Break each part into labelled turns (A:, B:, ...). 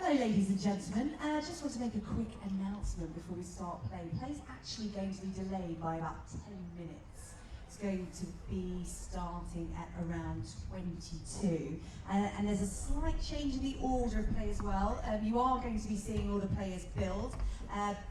A: Hello ladies and gentlemen, just want to make a quick announcement before we start playing. Play's actually going to be delayed by about 10 minutes. It's going to be starting at around 22. And there's a slight change in the order of play as well. You are going to be seeing all the players build,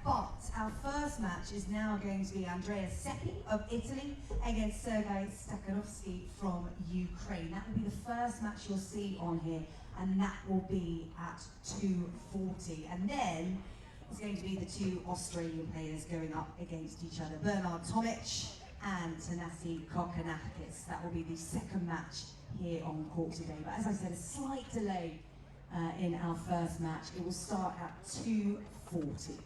A: but our first match is now going to be Andreas Seppi of Italy against Sergiy Stakhovsky from Ukraine. That will be the first match you'll see on here, and that will be at 2:40. And then it's going to be the two Australian players going up against each other, Bernard Tomic and Tanasi Kokonakis. That will be the second match here on court today. But as I said, a slight delay in our first match. It will start at 2:40.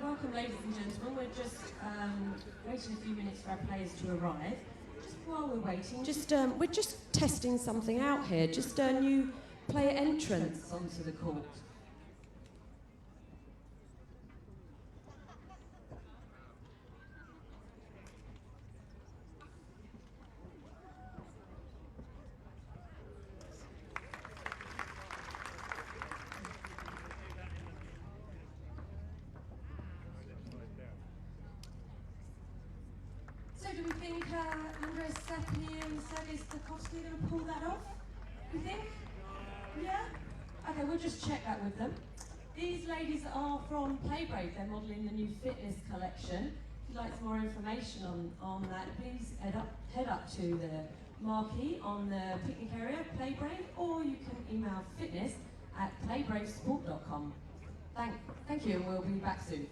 B: Welcome, ladies and gentlemen. We're just waiting a few minutes for our players to arrive. Just while we're waiting, we're just testing something out here. Just a new player entrance onto the court. So do we think Andreas Seppi and Sergiy Stakhovsky are going to pull that off? You think? Yeah? Okay, we'll just check that with them. These ladies are from Playbrave. They're modelling the new fitness collection. If you'd like some more information on that, please head up to the marquee on the picnic area, Playbrave, or you can email fitness@playbravesport.com. Thank you, and we'll be back soon.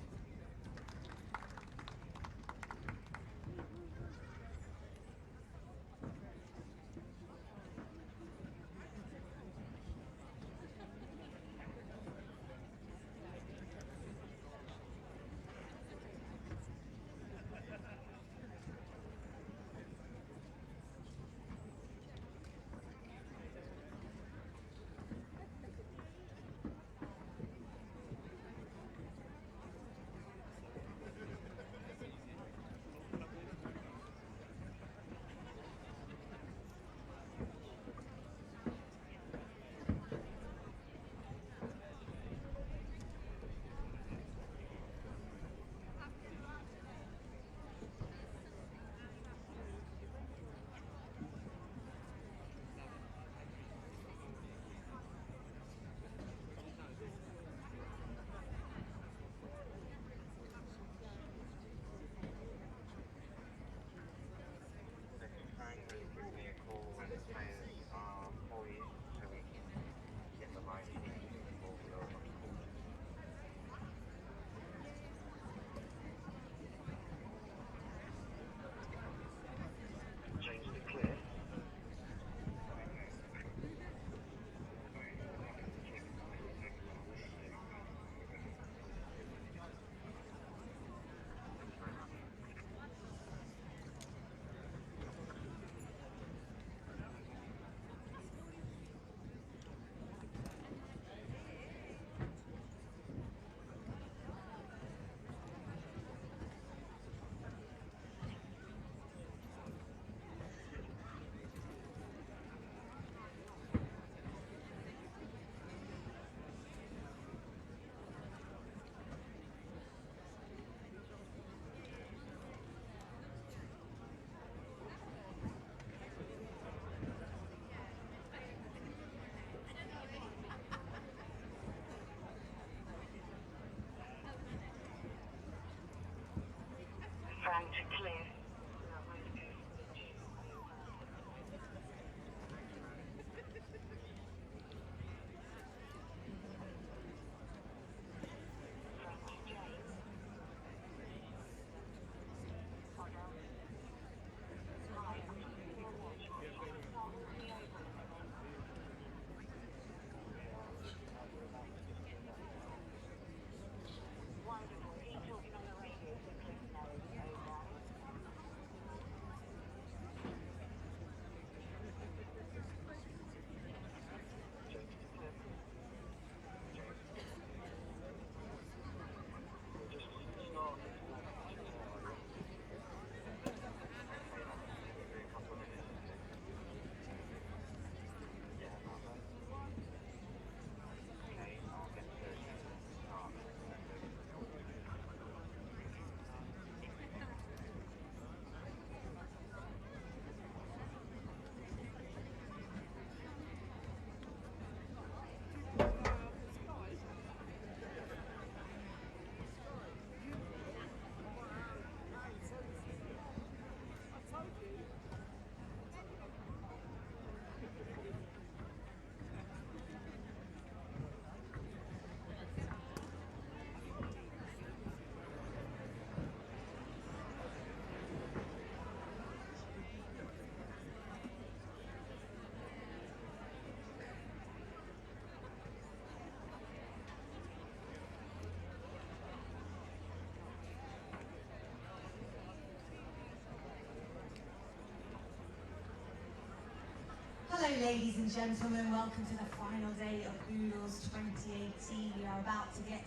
A: Hello ladies and gentlemen, welcome to the final day of Boodles 2018. We are about to get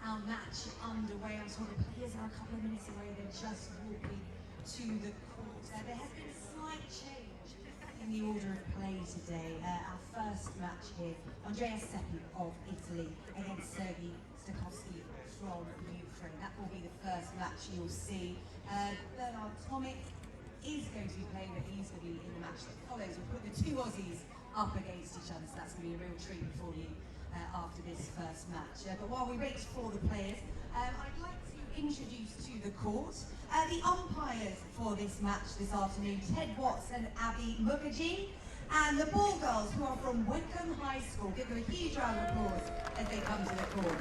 A: our match underway. I'm told the players are a couple of minutes away, they're just walking to the court. There has been a slight change in the order of play today. Our first match here, Andreas Seppi of Italy against Sergiy Stakhovsky from Ukraine. That will be the first match you'll see. Bernard Tomic is going to be playing, but he's going to be in the match that follows. We'll put the two Aussies up against each other, so that's going to be a real treat for you after this first match. But while we wait for the players, I'd like to introduce to the court the umpires for this match this afternoon, Ted Watts and Abby Mukherjee, and the ball girls who are from Wycombe High School. Give them a huge round of applause as they come to the court.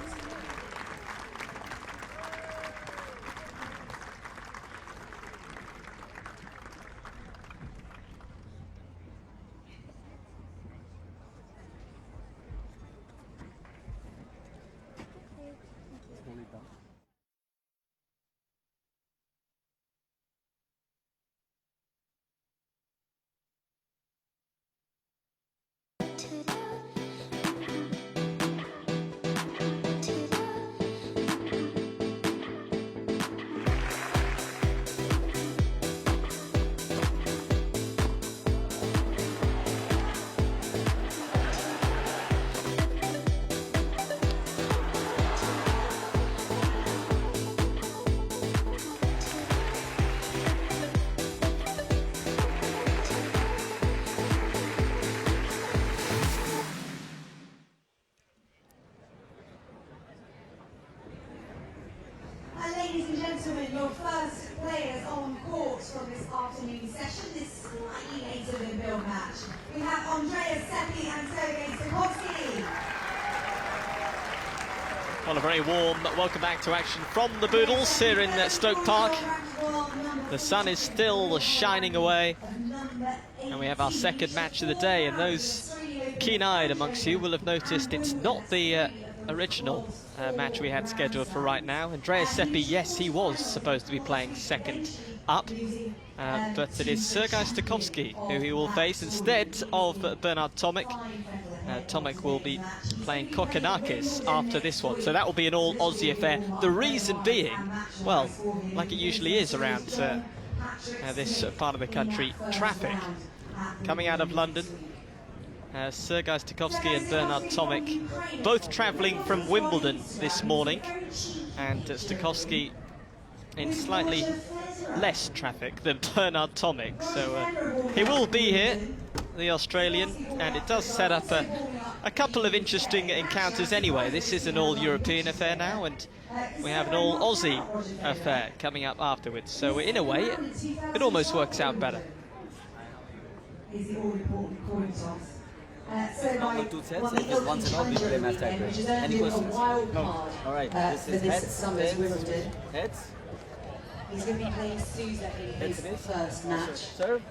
A: Ladies and gentlemen, your first players on court from this afternoon session, this slightly later than Bill match. We have Andreas Seppi and Sergiy Stakhovsky.
C: Well, a very warm welcome back to action from the Boodles here in Stoke Park. The sun is still shining away, and we have our second match of the day, and those keen-eyed amongst you will have noticed it's not the original match we had scheduled for right now. Andreas Seppi, yes, he was supposed to be playing second up, but it is Sergiy Stakhovsky who he will face instead of Bernard Tomic. Tomic will be playing Kokkinakis after this one, so that will be an all-Aussie affair. The reason being, well, like it usually is around this part of the country, traffic. Coming out of London, Sergiy Stakhovsky and Bernard Tomic both travelling from Wimbledon this morning, and Stakhovsky in slightly less traffic than Bernard Tomic, so he will be here the Australian, and it does set up a couple of interesting encounters anyway. This is an all-European affair now, and we have an all-Aussie affair coming up afterwards. So in a way, it almost works out better.
A: Is the all-important coin toss.
D: Normal 2 sets, and just once in all we play match tiebreak. Any questions?
A: No.
D: All right, this
A: For
D: is
A: this
D: heads,
A: summer's
D: tails,
A: Wimbledon.
D: heads,
A: He's going to be playing Sousa in his
D: it is.
A: first match.
D: serve,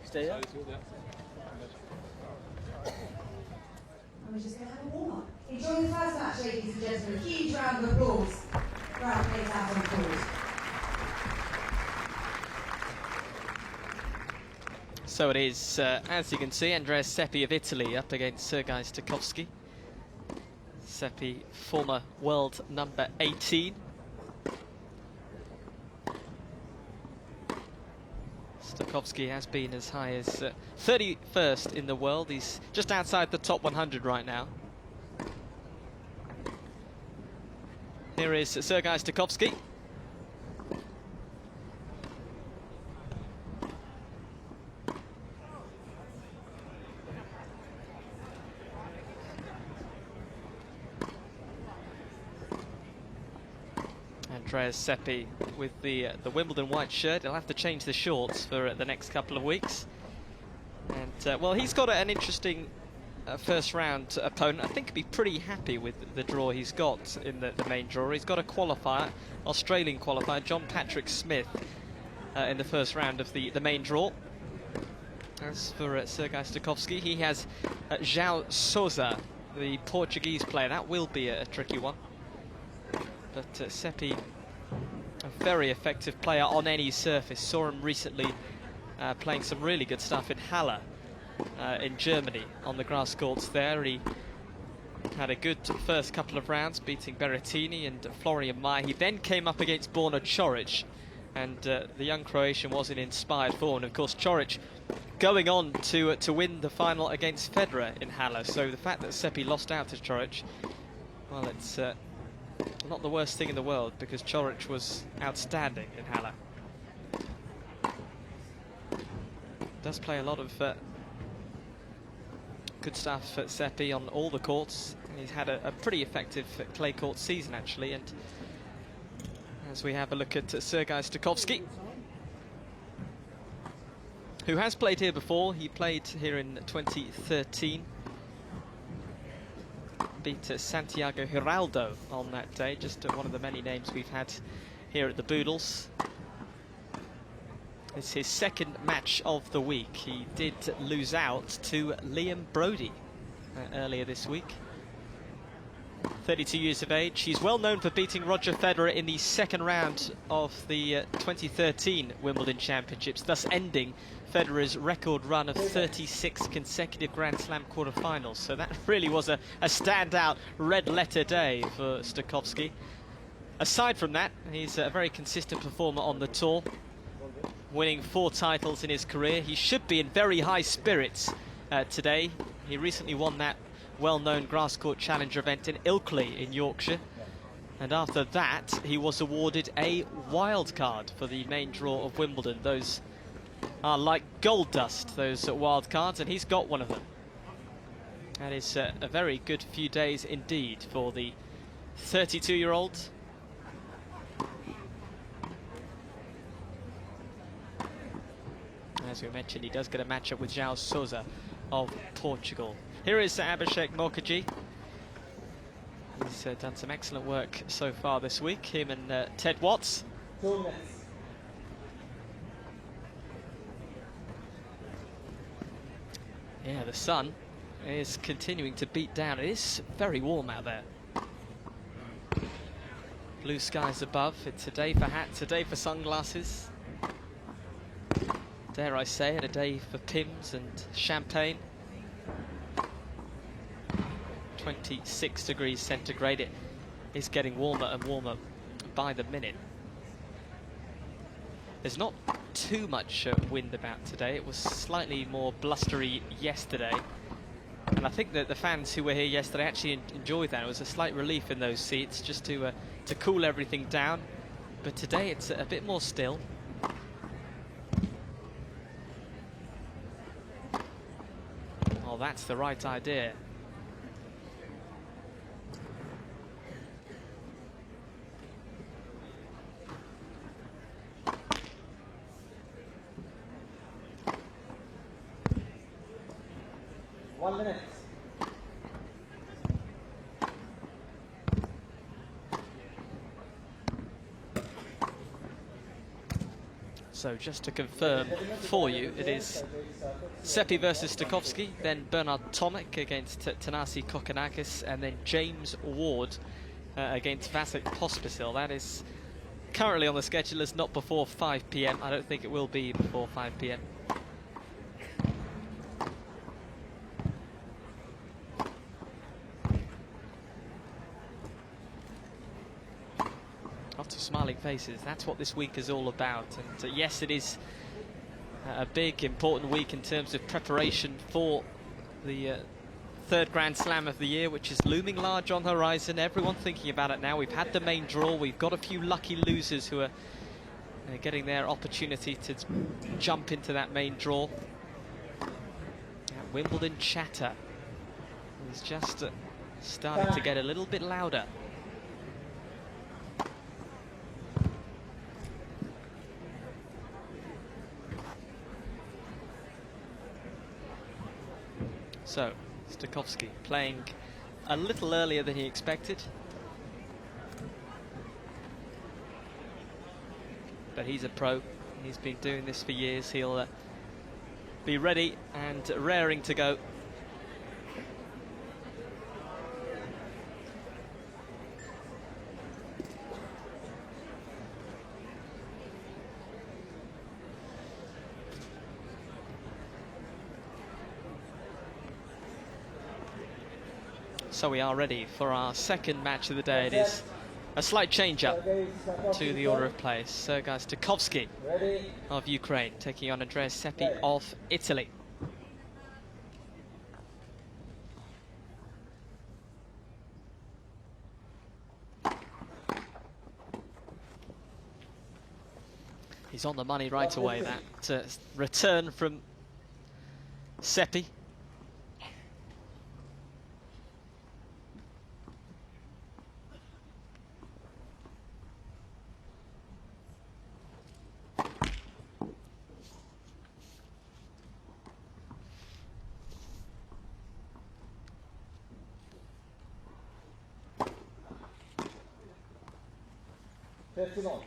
D: stay up.
A: And we're just going to have a warm-up. Enjoy the first match, ladies and gentlemen. Huge round of applause. Crowd plays out on applause.
C: So it is, as you can see, Andreas Seppi of Italy up against Sergiy Stakhovsky. Seppi, former world number 18. Stakhovsky has been as high as 31st in the world. He's just outside the top 100 right now. Here is Sergiy Stakhovsky. Andreas Seppi with the Wimbledon white shirt. He'll have to change the shorts for the next couple of weeks. And well, he's got an interesting first round opponent. I think he'll be pretty happy with the draw he's got in the main draw. He's got a qualifier, Australian qualifier, John Patrick Smith, in the first round of the main draw. As for Sergiy Stakhovsky, he has João Sousa, the Portuguese player. That will be a tricky one. But Seppi, a very effective player on any surface. Saw him recently playing some really good stuff in Halle in Germany on the grass courts there. He had a good first couple of rounds, beating Berrettini and Florian Mayer. He then came up against Borna Coric, and the young Croatian was in inspired form. And of course, Coric going on to win the final against Federer in Halle. So the fact that Seppi lost out to Coric, well, it's not the worst thing in the world, because Coric was outstanding in Halle. Does play a lot of good stuff for Seppi on all the courts. He's had a pretty effective clay court season, actually. And as we have a look at Sergiy Stakhovsky, who has played here before. He played here in 2013. Beat Santiago Giraldo on that day, just one of the many names we've had here at the Boodles. It's his second match of the week. He did lose out to Liam Brody earlier this week. 32 years of age. He's well known for beating Roger Federer in the second round of the 2013 Wimbledon Championships, thus ending Federer's record run of 36 consecutive Grand Slam quarterfinals. So that really was a standout red-letter day for Stakhovsky. Aside from that, he's a very consistent performer on the tour, winning 4 titles in his career. He should be in very high spirits today. He recently won that well-known grass court challenger event in Ilkley in Yorkshire. And after that, he was awarded a wild card for the main draw of Wimbledon. Those are like gold dust, those wild cards, and he's got one of them. That is a very good few days indeed for the 32-year-old. As we mentioned, he does get a matchup with João Sousa of Portugal. Here is Abhishek Mukherjee. He's done some excellent work so far this week, him and Ted Watts. Yeah, the sun is continuing to beat down. It is very warm out there. Blue skies above. It's a day for hats, a day for sunglasses. Dare I say it, a day for Pims and champagne. 26 degrees centigrade. It is getting warmer and warmer by the minute. There's not too much wind about today. It was slightly more blustery yesterday. And I think that the fans who were here yesterday actually enjoyed that. It was a slight relief in those seats just to cool everything down. But today it's a bit more still. that's the right idea.
E: One minute.
C: So just to confirm for you, it is Seppi versus Stakhovsky, then Bernard Tomek against Tanasi Kokonakis, and then James Ward against Vasek Pospisil. That is currently on the schedule as not before 5 p.m. I don't think it will be before 5 p.m. Lots of smiling faces. That's what this week is all about. And yes, it is a big, important week in terms of preparation for the third Grand Slam of the year, which is looming large on the horizon. Everyone thinking about it now. We've had the main draw. We've got a few lucky losers who are getting their opportunity to jump into that main draw. Wimbledon chatter is just starting to get a little bit louder. So, Stakhovsky playing a little earlier than he expected. But he's a pro. He's been doing this for years. He'll be ready and raring to go. So we are ready for our second match of the day. It is a slight change up to the order of play. Sergiy Stakhovsky of Ukraine taking on Andreas Seppi of Italy. He's on the money right away, that return from Seppi.
E: On.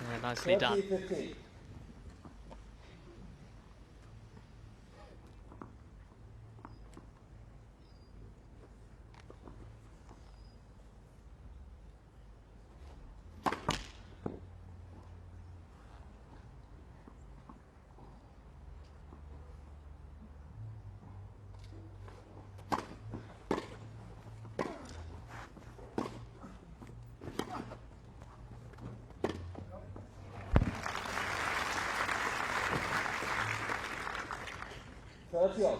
C: Yeah, nicely done.
E: 50-50. Sergiy.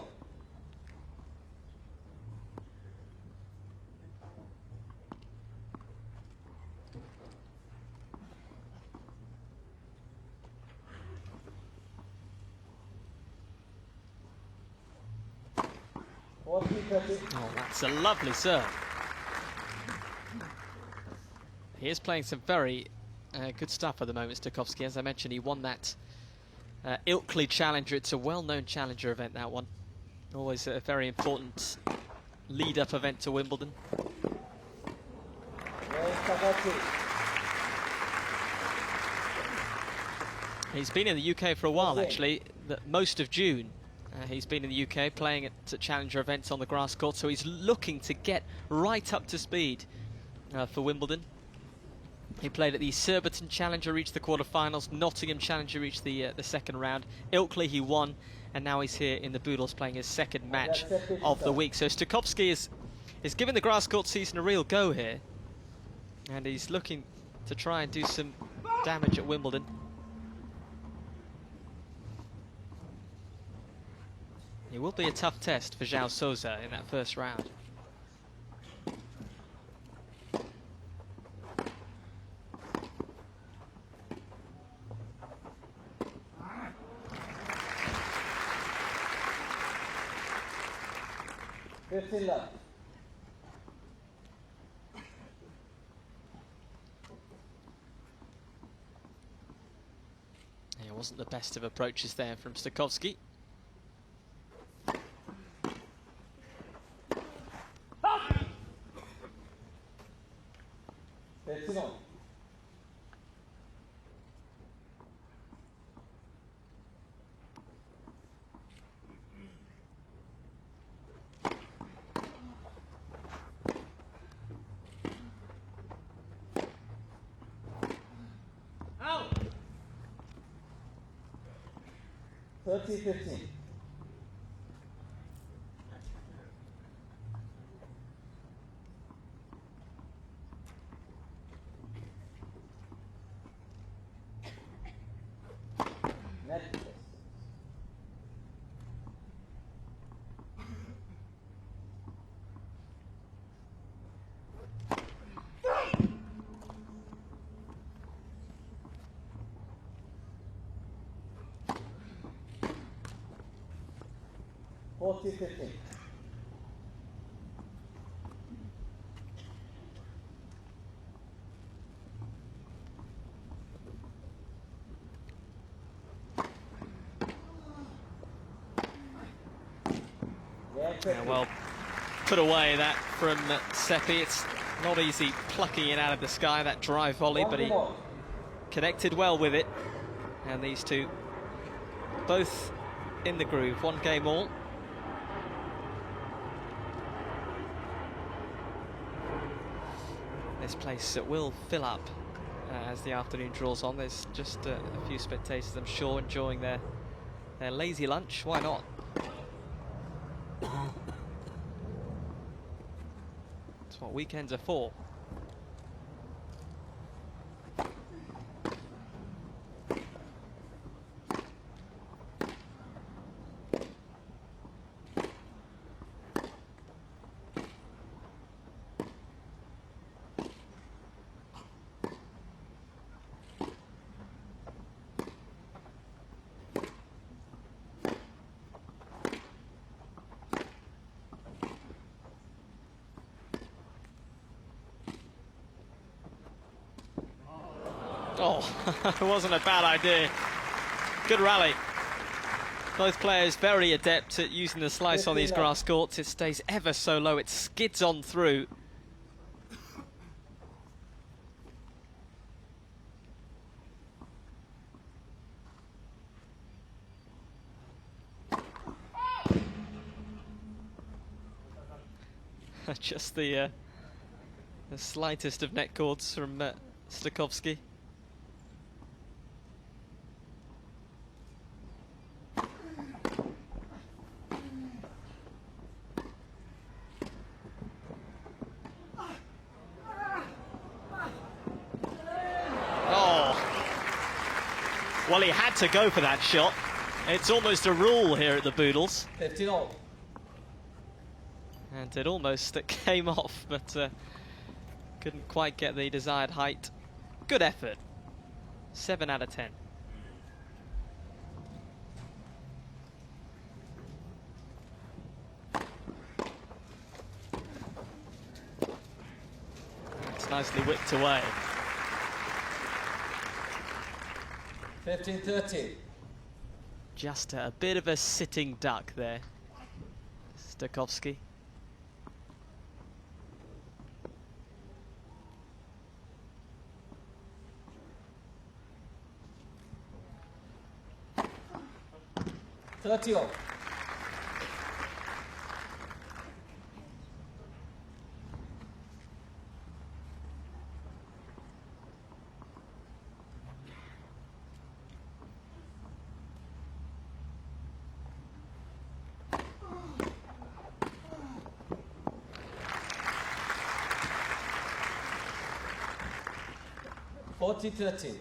C: Oh, that's a lovely serve. He is playing some very good stuff at the moment, Stakhovsky. As I mentioned, he won that Ilkley Challenger. It's a well-known challenger event, that one. Always a very important lead-up event to Wimbledon. He's been in the UK for a while, actually. Most of June, he's been in the UK playing at challenger events on the grass court, so he's looking to get right up to speed for Wimbledon. He played at the Surbiton Challenger, reached the quarterfinals. Nottingham Challenger reached the second round. Ilkley he won, and now he's here in the Boodles playing his second match of the week. So Stakhovsky is giving the grass court season a real go here, and he's looking to try and do some damage at Wimbledon. It will be a tough test for João Sousa in that first round. It wasn't the best of approaches there from Stakhovsky.
E: Out. 30-15. Net. 40-15.
C: Yeah, well, put away that from Seppi. It's not easy plucking it out of the sky, that drive volley, but he connected well with it. And these two both in the groove, one game all. This place will fill up as the afternoon draws on. There's just a few spectators, I'm sure, enjoying their lazy lunch. Why not? That's what weekends are for. Oh, it wasn't a bad idea. Good rally. Both players very adept at using the slice on these grass courts. It stays ever so low. It skids on through. Just the slightest of net chords from Stakhovsky. Well, he had to go for that shot. It's almost a rule here at the Boodles.
E: 15-all.
C: And it almost came off, but couldn't quite get the desired height. Good effort. 7 out of 10. It's nicely whipped away.
E: 15-13.
C: Just a bit of a sitting duck there, Stakhovsky.
E: $30-all. $40-13.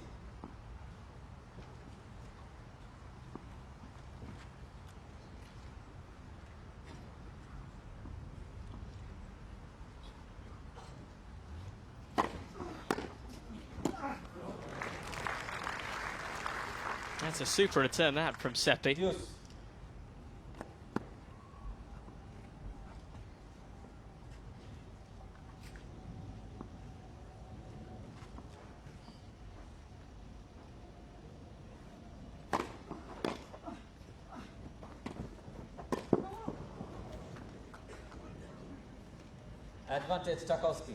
C: That's a super return that from Seppi.
E: Deuce. Advantage Stakhovsky.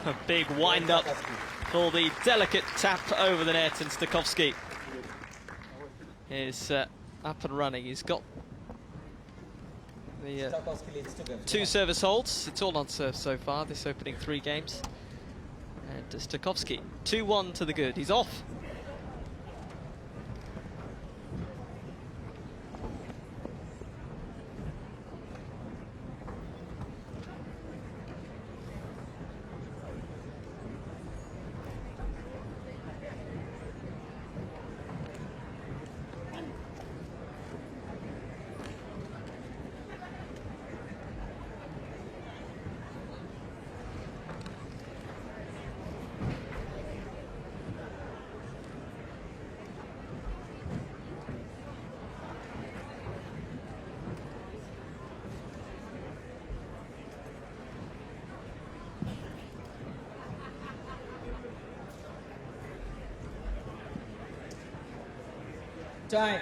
C: A big wind-up for the delicate tap over the net, and Stakhovsky is up and running. He's got the
E: Stakhovsky leads 2 games.
C: 2 service holds. It's all on serve so far, this opening 3 games. And Stakhovsky, 2-1 to the good. He's off.
E: Time.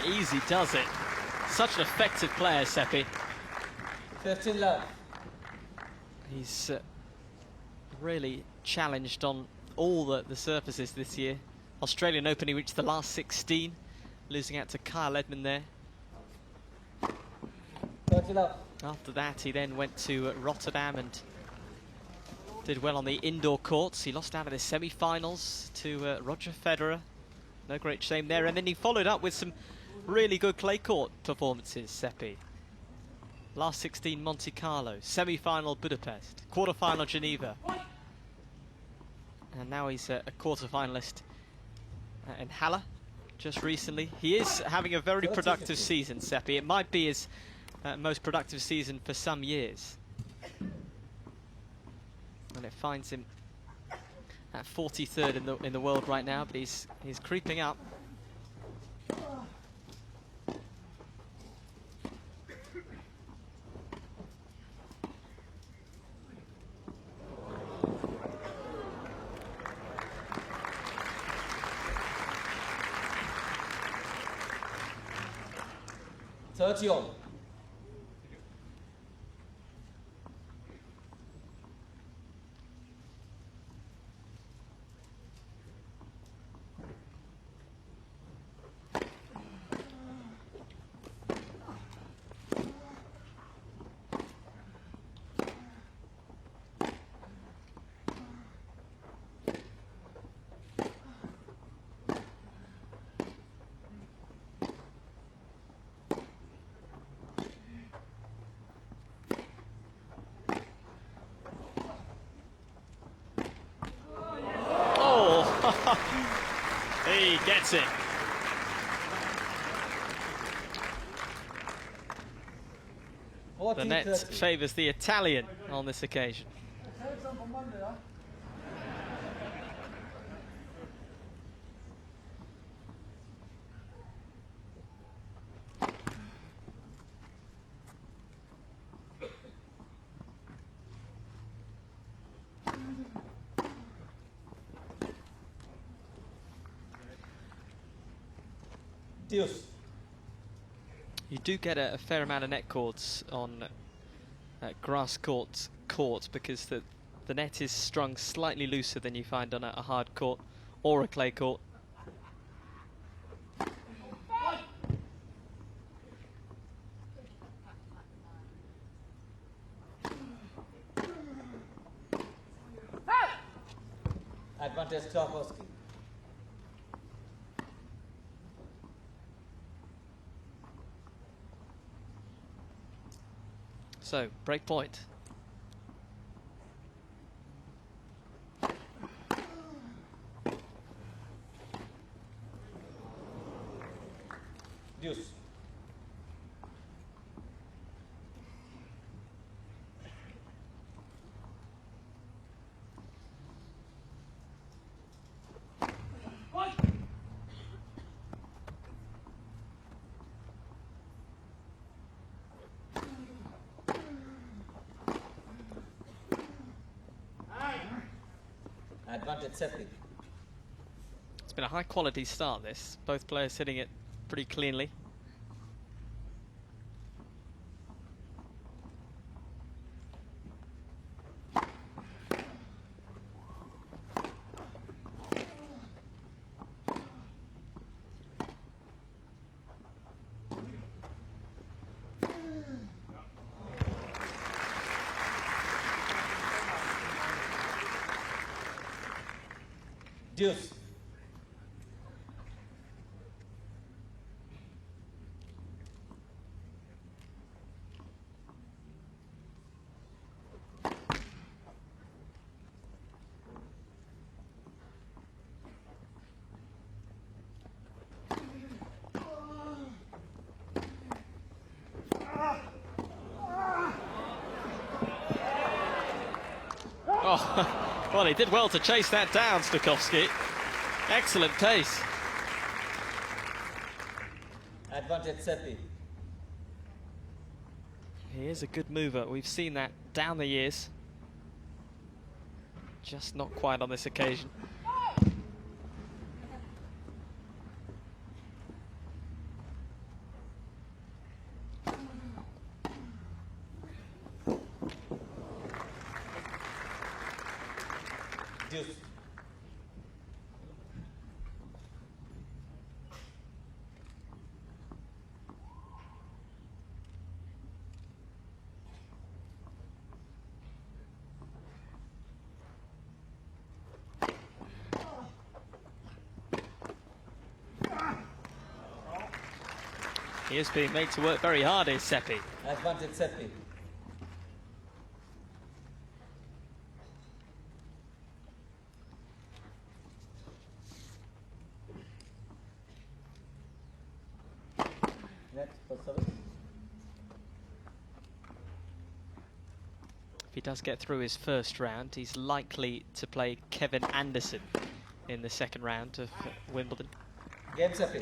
C: Easy does it. Such an effective player, Seppi.
E: 15 love.
C: He's really challenged on all the surfaces this year. Australian Open, he reached the last 16, losing out to Kyle Edmund there.
E: 30 love.
C: After that, he then went to Rotterdam and did well on the indoor courts. He lost out in the semi-finals to Roger Federer. No great shame there. And then he followed up with some really good clay court performances, Seppi. Last 16 Monte Carlo, semi-final Budapest, quarter-final Geneva. And now he's a quarter-finalist in Halle just recently. He is having a very productive season, Seppi. It might be his most productive season for some years. And it finds him at 43rd in the world right now, but he's creeping up.
E: All.
C: He gets it. The net favours the Italian on this occasion. You do get a fair amount of net cords on grass court because the net is strung slightly looser than you find on a hard court or a clay court.
E: Advantage Stakhovsky.
C: So, break point.
E: Deuce. Advantage Seppi.
C: It's been a high quality start this. Both players hitting it pretty cleanly.
E: Deuce.
C: Oh, well, he did well to chase that down, Stakhovsky. Excellent pace.
E: Advantage Seppi.
C: He is a good mover. We've seen that down the years. Just not quite on this occasion.
E: Deuce.
C: He is being made to work very hard, is Seppi.
E: Advantage Seppi. Next for service.
C: If he does get through his first round, he's likely to play Kevin Anderson in the second round of Wimbledon.
E: Game Seppi.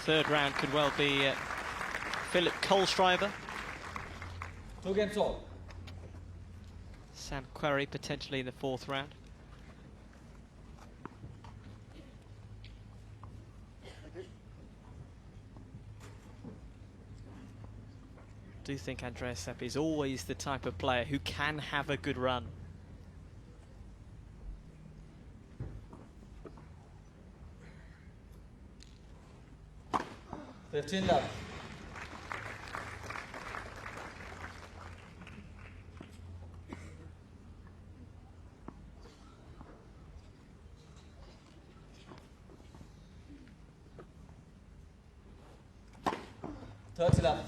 C: Third round could well be Philip Kohlschreiber,
E: 2 games all.
C: Sam Querrey potentially in the fourth round. I do think Andreas Seppi is always the type of player who can have a good run.
E: $15 love. $30 love.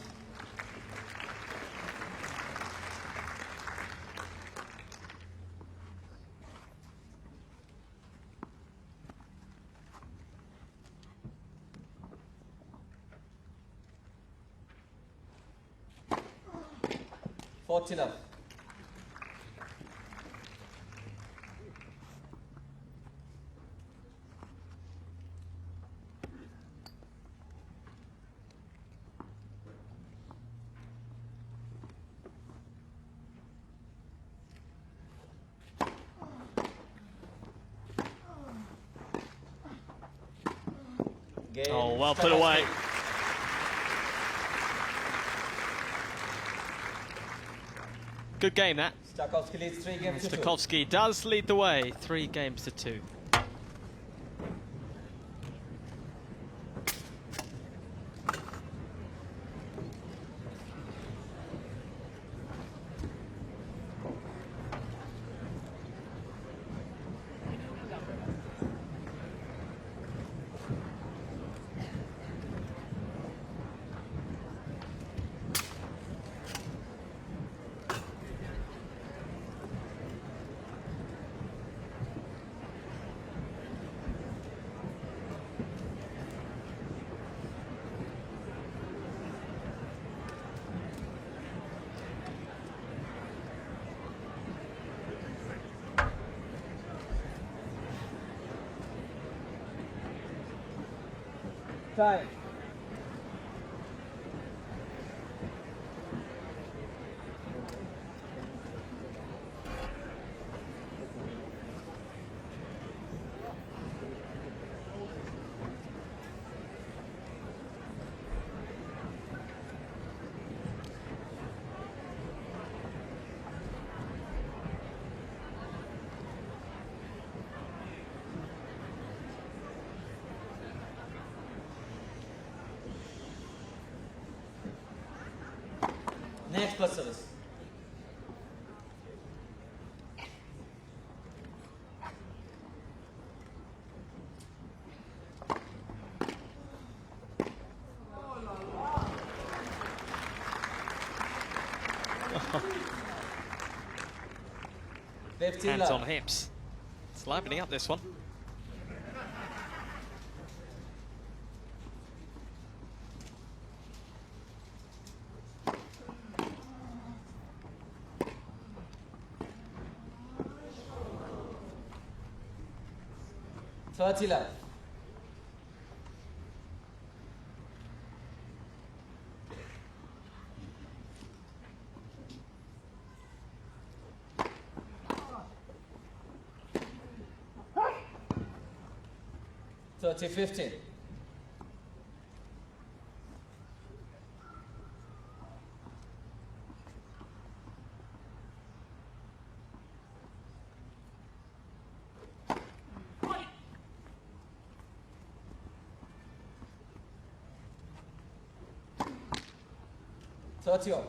E: $40 love. Game
C: Oh, well put
E: Stakhovsky.
C: away. Good game, that.
E: Stakhovsky leads 3 games to 2.
C: Stakhovsky does lead the way, 3 games to 2.
E: Time. Next first service.
C: Hands on hips. It's livening up this one.
E: Love. 30-15. All.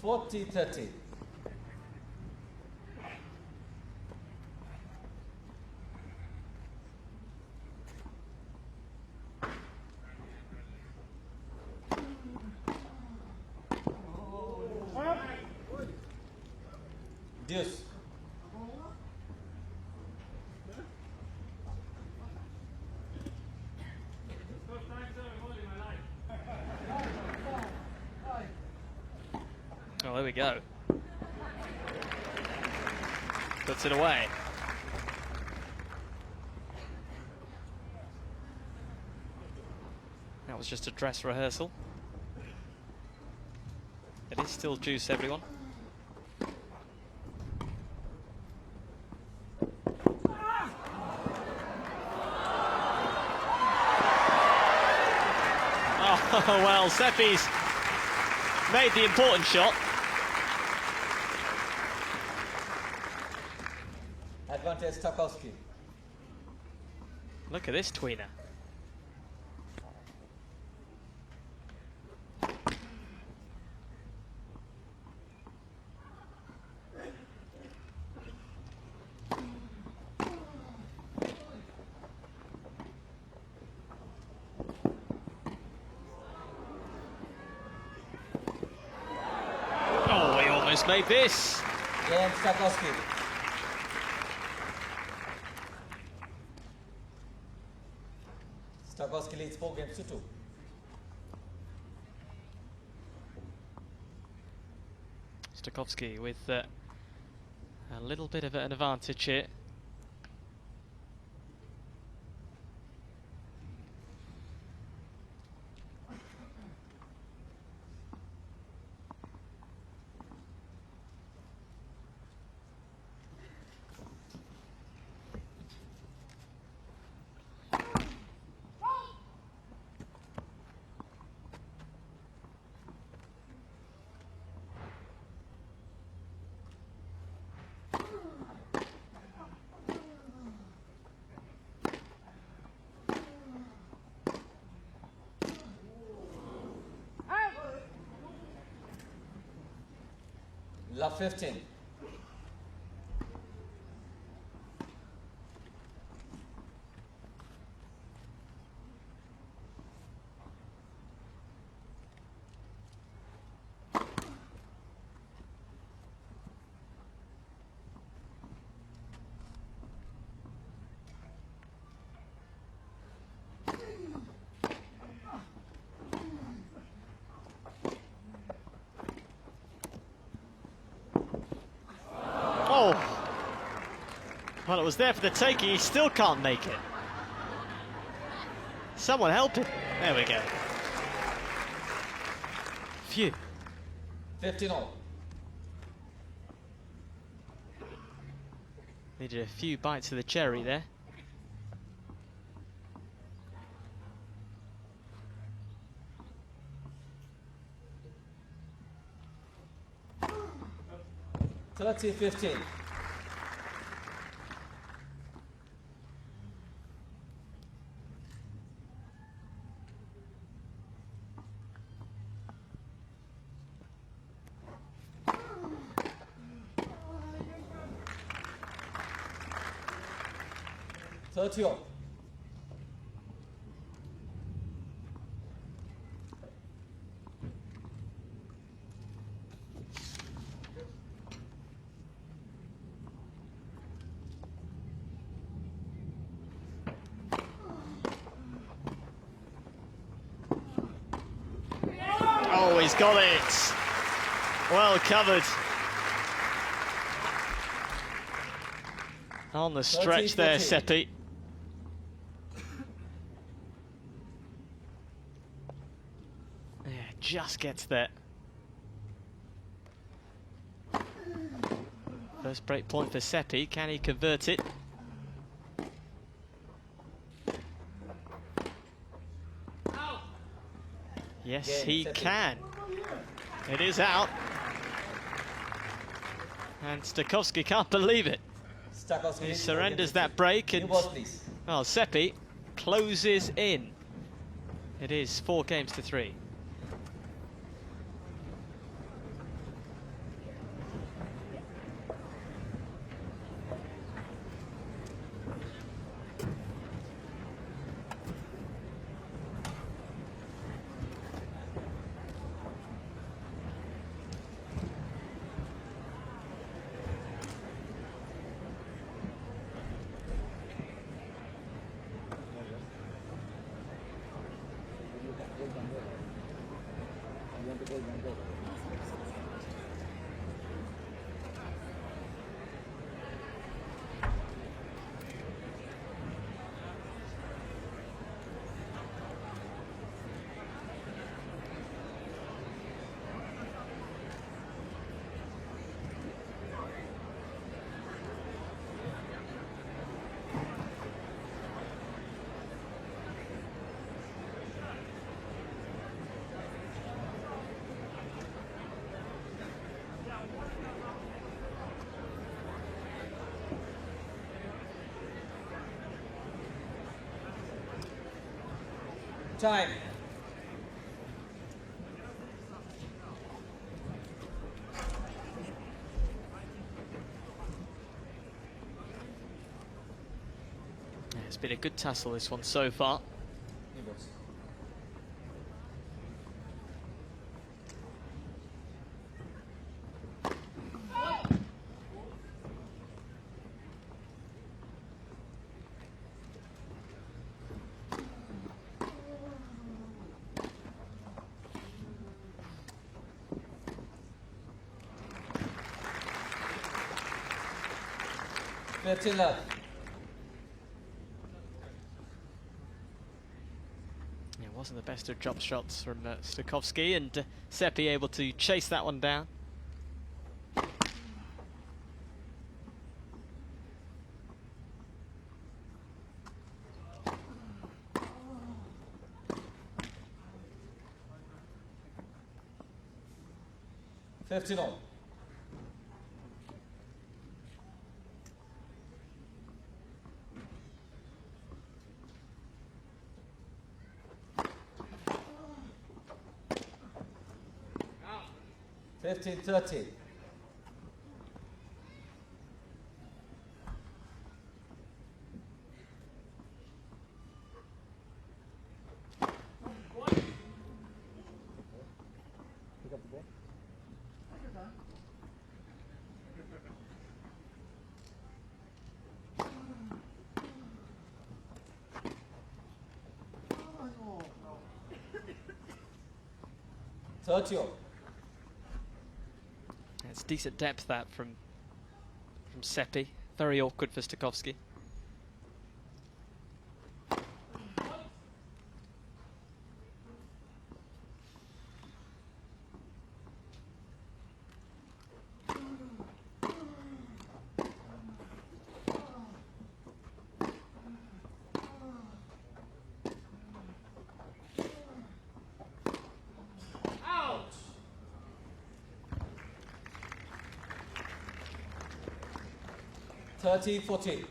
E: 40-30. Deuce.
C: Oh, there we go. Puts it away. That was just a dress rehearsal. It is still juice, everyone. Oh, well, Seppi's made the important shot.
E: Advantage Stakhovsky.
C: Look at this tweener. Oh, he almost made this.
E: Game Stakhovsky. Stakhovsky leads 4 games to 2.
C: Stakhovsky with a little bit of an advantage here.
E: Love 15.
C: Oh! Well, it was there for the taking. He still can't make it. Someone help him. There we go. Phew.
E: 15 all.
C: Needed a few bites of the cherry there.
E: Thirty 15. Thirty all.
C: Oh, he's got it. Well covered. On the stretch there,
E: 30-14.
C: Seppi. Yeah, just gets there. First break point for Seppi. Can he convert it? Yes,
E: Game,
C: he
E: Seppi.
C: can. It is out. And Stakhovsky can't believe it.
E: Stakhovsky.
C: He surrenders that break
E: New
C: and,
E: balls, please.
C: well, Seppi closes in. It is 4 games to 3.
E: Time.
C: Yeah, it's been a good tussle, this one, so far.
E: New balls. Fifteen love.
C: Yeah, it wasn't the best of drop shots from Stakhovsky, and Seppi able to chase that one down.
E: Fifteen all. Fifteen 30. 30 all.
C: It's decent depth that from Seppi. Very awkward for Stakhovsky.
E: Out. 30-14.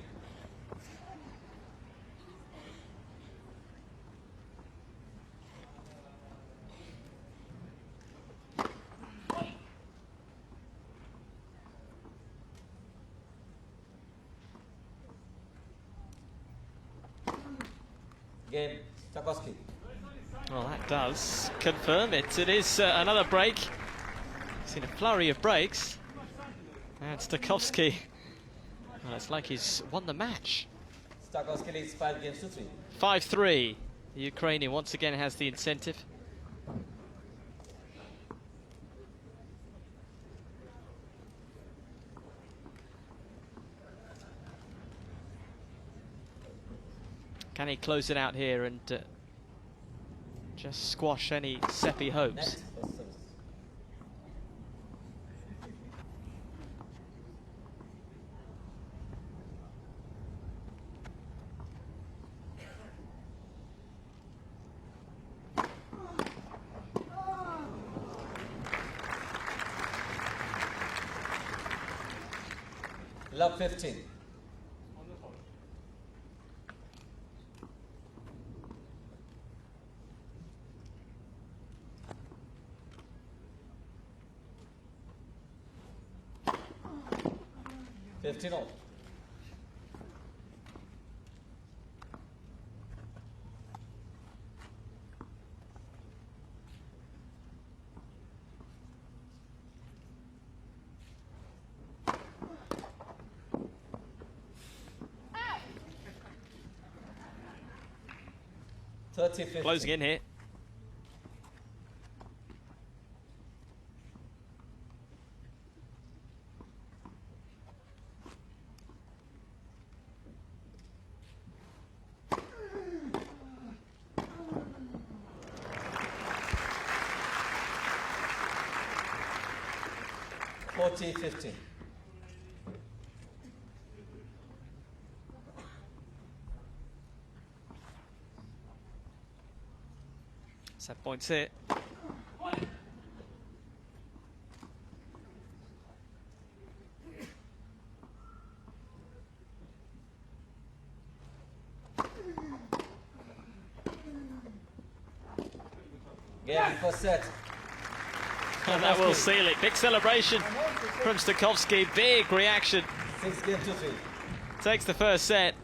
E: Game, Stakhovsky.
C: Well, that does confirm it. It is another break. Seen a flurry of breaks. And Stakhovsky, well, it's like he's won the match.
E: Stakhovsky leads 5 games to 3.
C: 5-3. The Ukrainian once again has the incentive. Can he close it out here and just squash any Seppi hopes?
E: Net, first service. Love 15. All.
C: Closing in here.
E: $40-15.
C: Set points here.
E: Game first set.
C: And that will seal it. Big celebration from Stakhovsky. Big reaction.
E: 6 games to 3.
C: Takes the first set.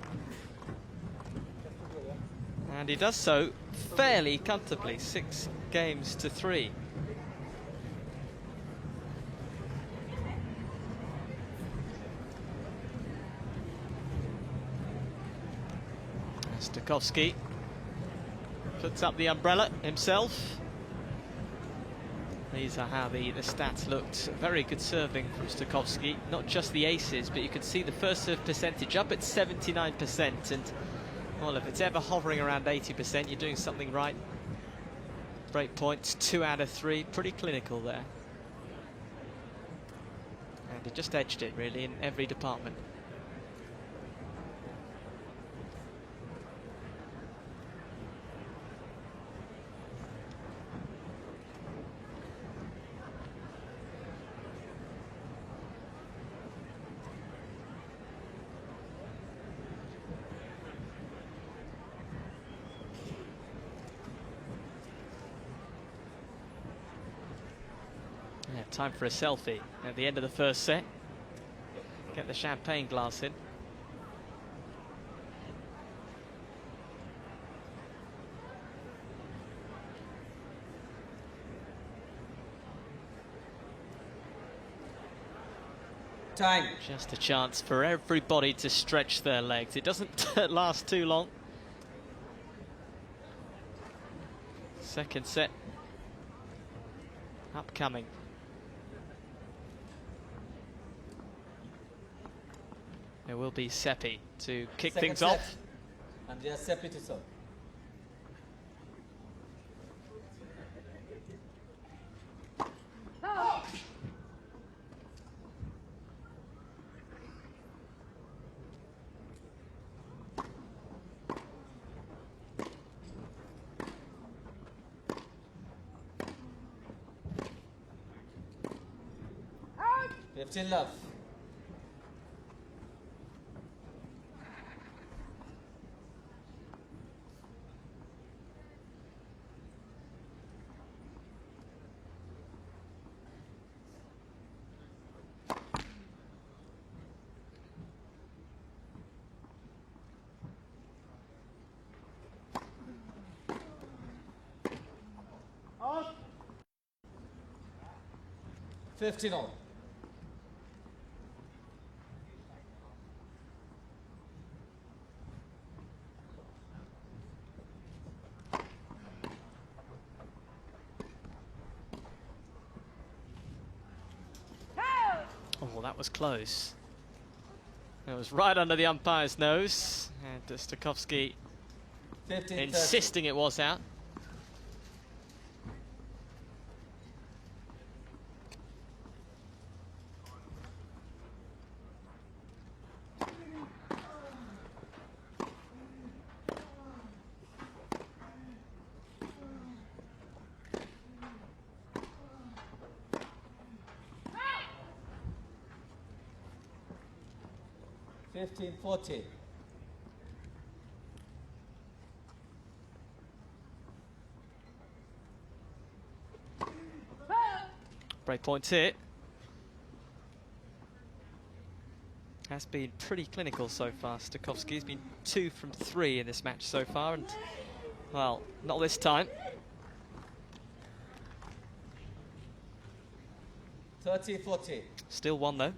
C: And he does so fairly comfortably. 6 games to 3. Stakhovsky puts up the umbrella himself. These are how the stats looked. Very good serving from Stakhovsky. Not just the aces, but you can see the first serve percentage up at 79%. And, well, if it's ever hovering around 80%, you're doing something right. Break points, 2 out of 3. Pretty clinical there. And he just edged it, really, in every department. Yeah, time for a selfie at the end of the first set. Get the champagne glass in.
E: Time.
C: Just a chance for everybody to stretch their legs. It doesn't last too long. Second set. upcoming. It will be Seppi to kick
E: Second
C: things
E: set.
C: off.
E: Andreas Seppi to serve.
B: Out.
E: 15 love.
B: Off.
E: 15 all.
C: Oh, that was close. It was right under the umpire's nose, and Stakhovsky
E: 15
C: insisting it was out.
E: Fifteen 14.
C: Break points here. Has been pretty clinical so far. Stakhovsky's been 2 from 3 in this match so far, and well, not this time.
E: 30-14.
C: Still 1 though.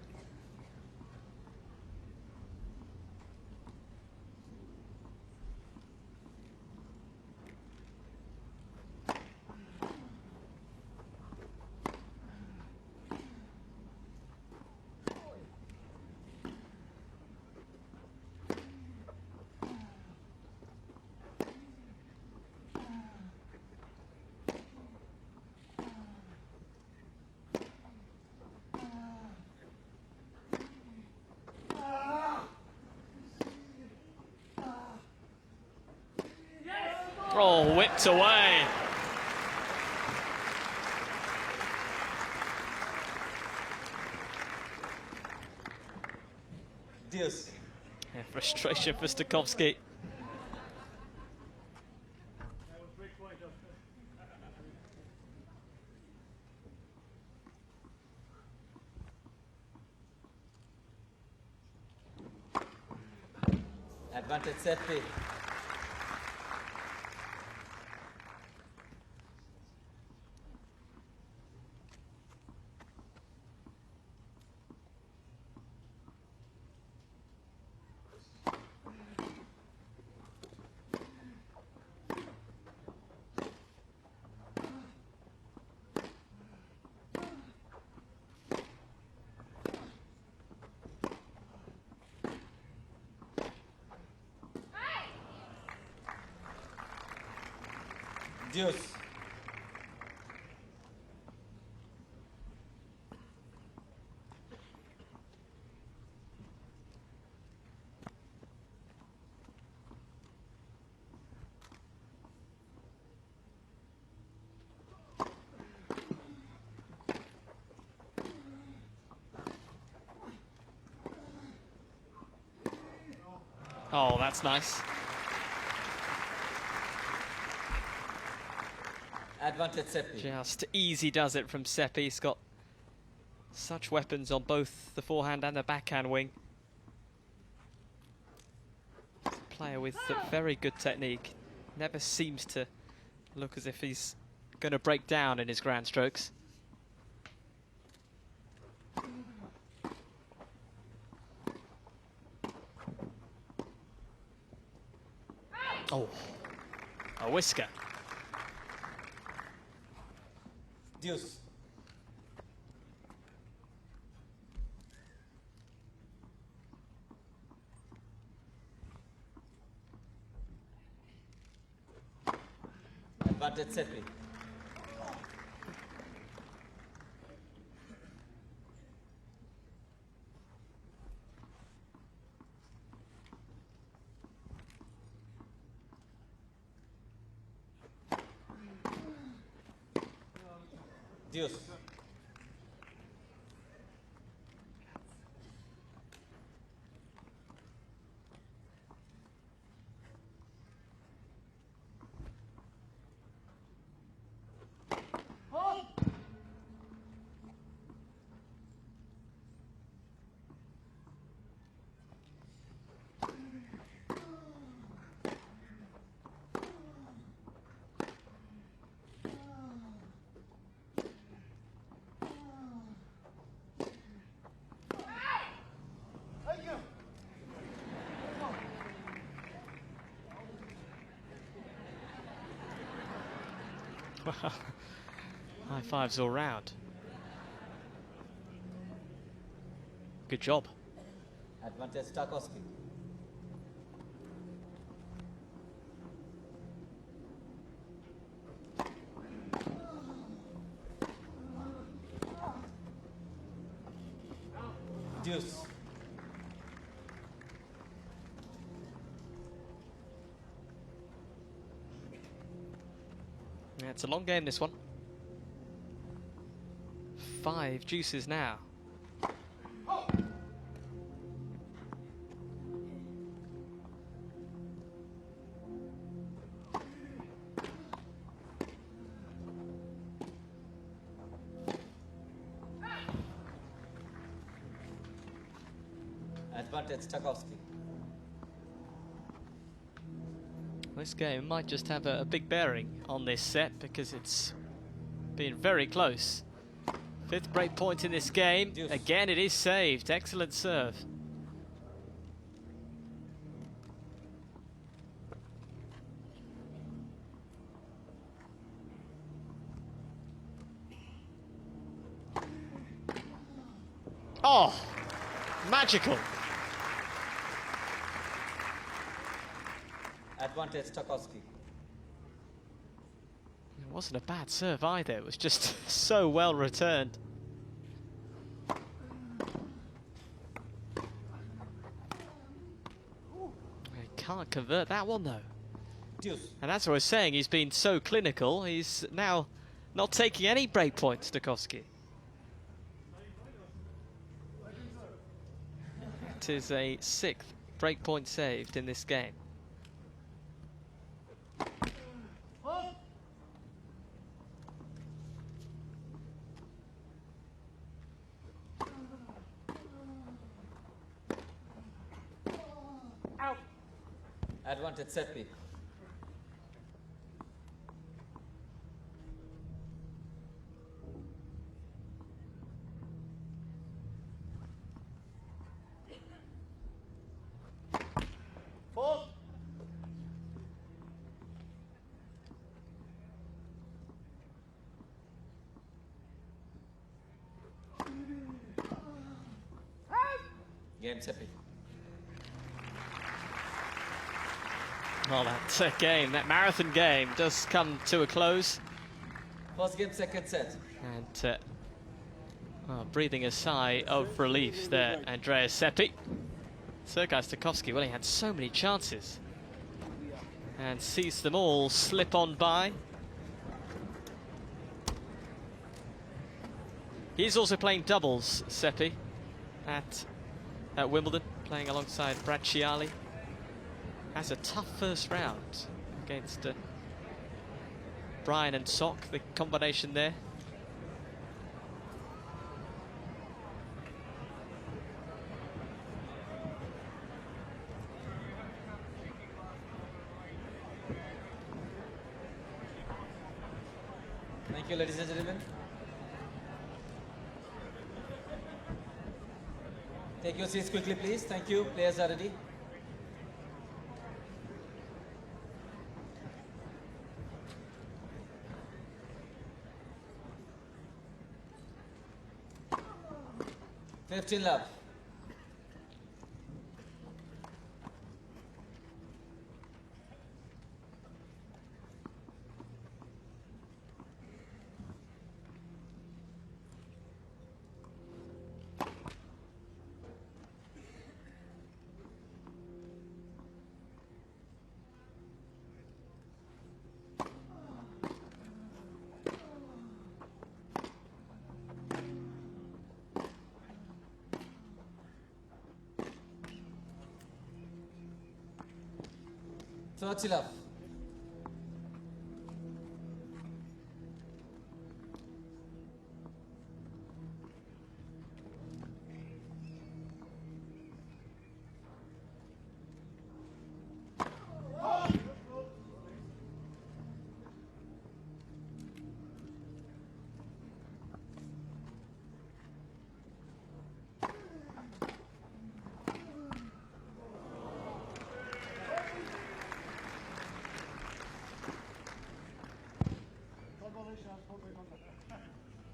C: Oh, whipped away.
E: Deuce.
C: Yeah, frustration for Stakhovsky.
E: Advantage Seppi. Deuce.
C: Oh, that's nice.
E: Advantage Seppi.
C: Just easy does it from Seppi. He's got such weapons on both the forehand and the backhand wing. He's a player with a very good technique. Never seems to look as if he's going to break down in his grand strokes. Oh, a whisker.
E: Deuce. Advantage Seppi. Deuce.
C: High fives all round. Good job.
E: Advantage Stakhovsky. Deuce.
C: Yeah, it's a long game, this one. 5 deuces now.
E: Advantage Stakhovsky.
C: This game might just have a big bearing on this set because it's been very close. 5th break point in this game.
E: Deuce.
C: Again, it is saved. Excellent serve. Oh, magical.
E: Advantage Stakhovsky.
C: It wasn't a bad serve either. It was just so well returned. He can't convert that one though.
E: Deuce.
C: And as I was saying, he's been so clinical. He's now not taking any break points, Stakhovsky. It is a 6th break point saved in this game.
E: Advantage Seppi. Game Seppi.
C: Well, that game, that marathon game, does come to a close.
E: First game, second set.
C: And well, breathing a sigh of relief there, Andreas Seppi. Sergiy Stakhovsky, well, he had so many chances and sees them all slip on by. He's also playing doubles, Seppi, at Wimbledon, playing alongside Brad Chiali. Has a tough first round against Brian and Sock, the combination there.
E: Thank you, ladies and gentlemen. Take your seats quickly, please. Thank you. Players are ready. Fifteen love. 30 love.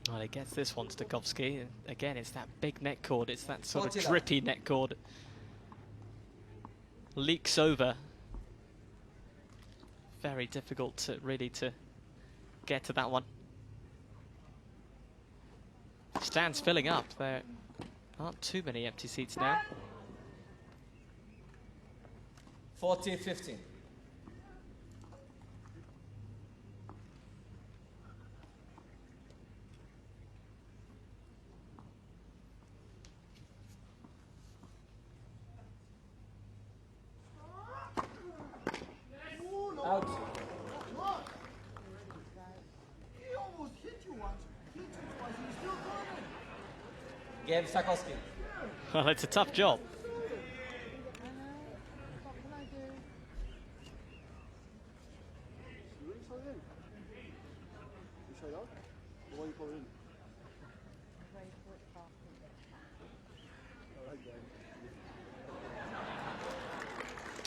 C: Well, he gets this one, Stakhovsky. Again, it's that big net cord. It's that sort of
E: 40
C: drippy net cord. Leaks over. Very difficult to really to get to that one. Stands filling up. There aren't too many empty seats now.
E: 40-15. Out.
F: He almost hit you once. Hit you twice. He's still coming.
E: Game Stakhovsky.
C: Well, it's a tough job.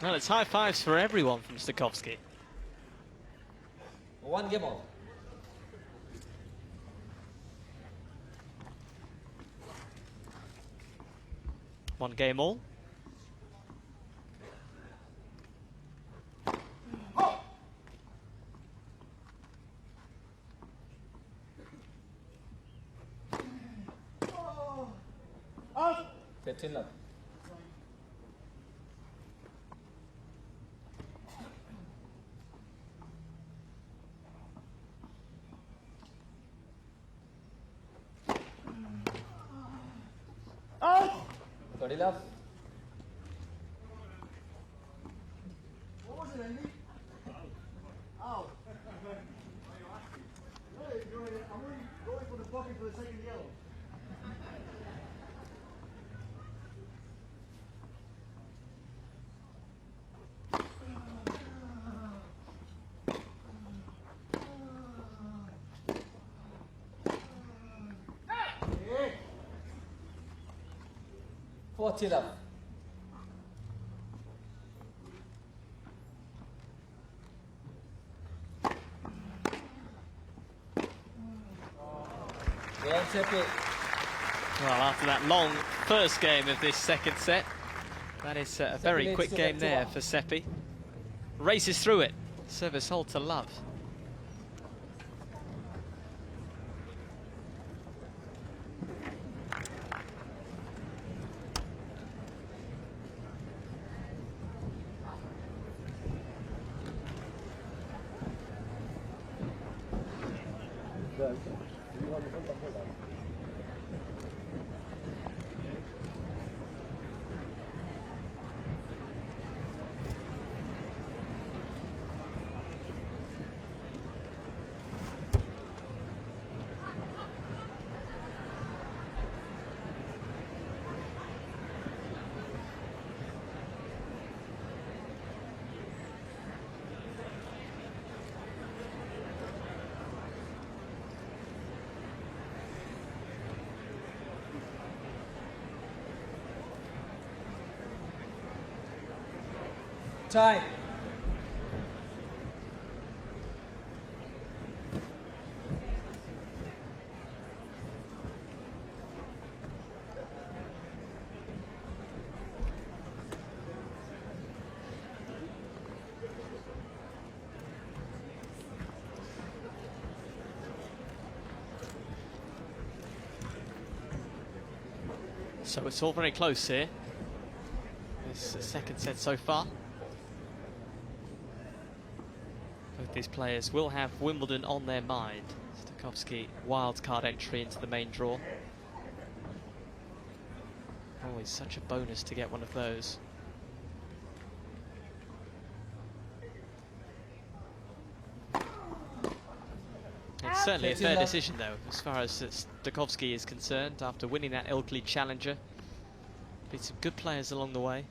C: Well, it's high fives for everyone from Stakhovsky.
E: 1 game all.
C: One game all.
F: Out.
E: 15 love.
F: Out.
E: 30 love.
F: What was it, Andy? Out. Hey, I'm already going for the pocket for the second yellow. Hey.
E: 40 love. Game Seppi.
C: Well, after that long first game of this second set, that is a very
E: leads
C: quick
E: to
C: game there
E: 51.
C: for Seppi. Races through it. Service hold to love.
E: Time.
C: So it's all very close here. This second set so far. Both these players will have Wimbledon on their mind. Stakhovsky, wild card entry into the main draw. Always such a bonus to get one of those. certainly a fair decision, though, as far as Stakhovsky is concerned, after winning that Ilkley Challenger. Beat some good players along the way.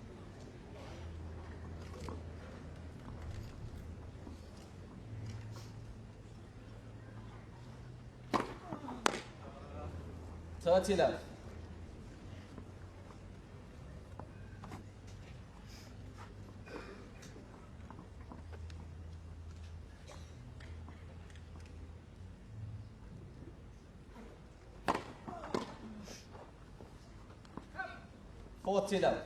E: Thirty love. Forty love.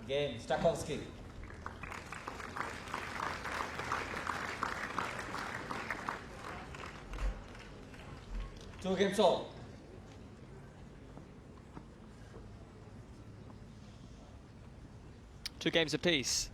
E: Game, Stakhovsky. Two games all.
C: Two games apiece.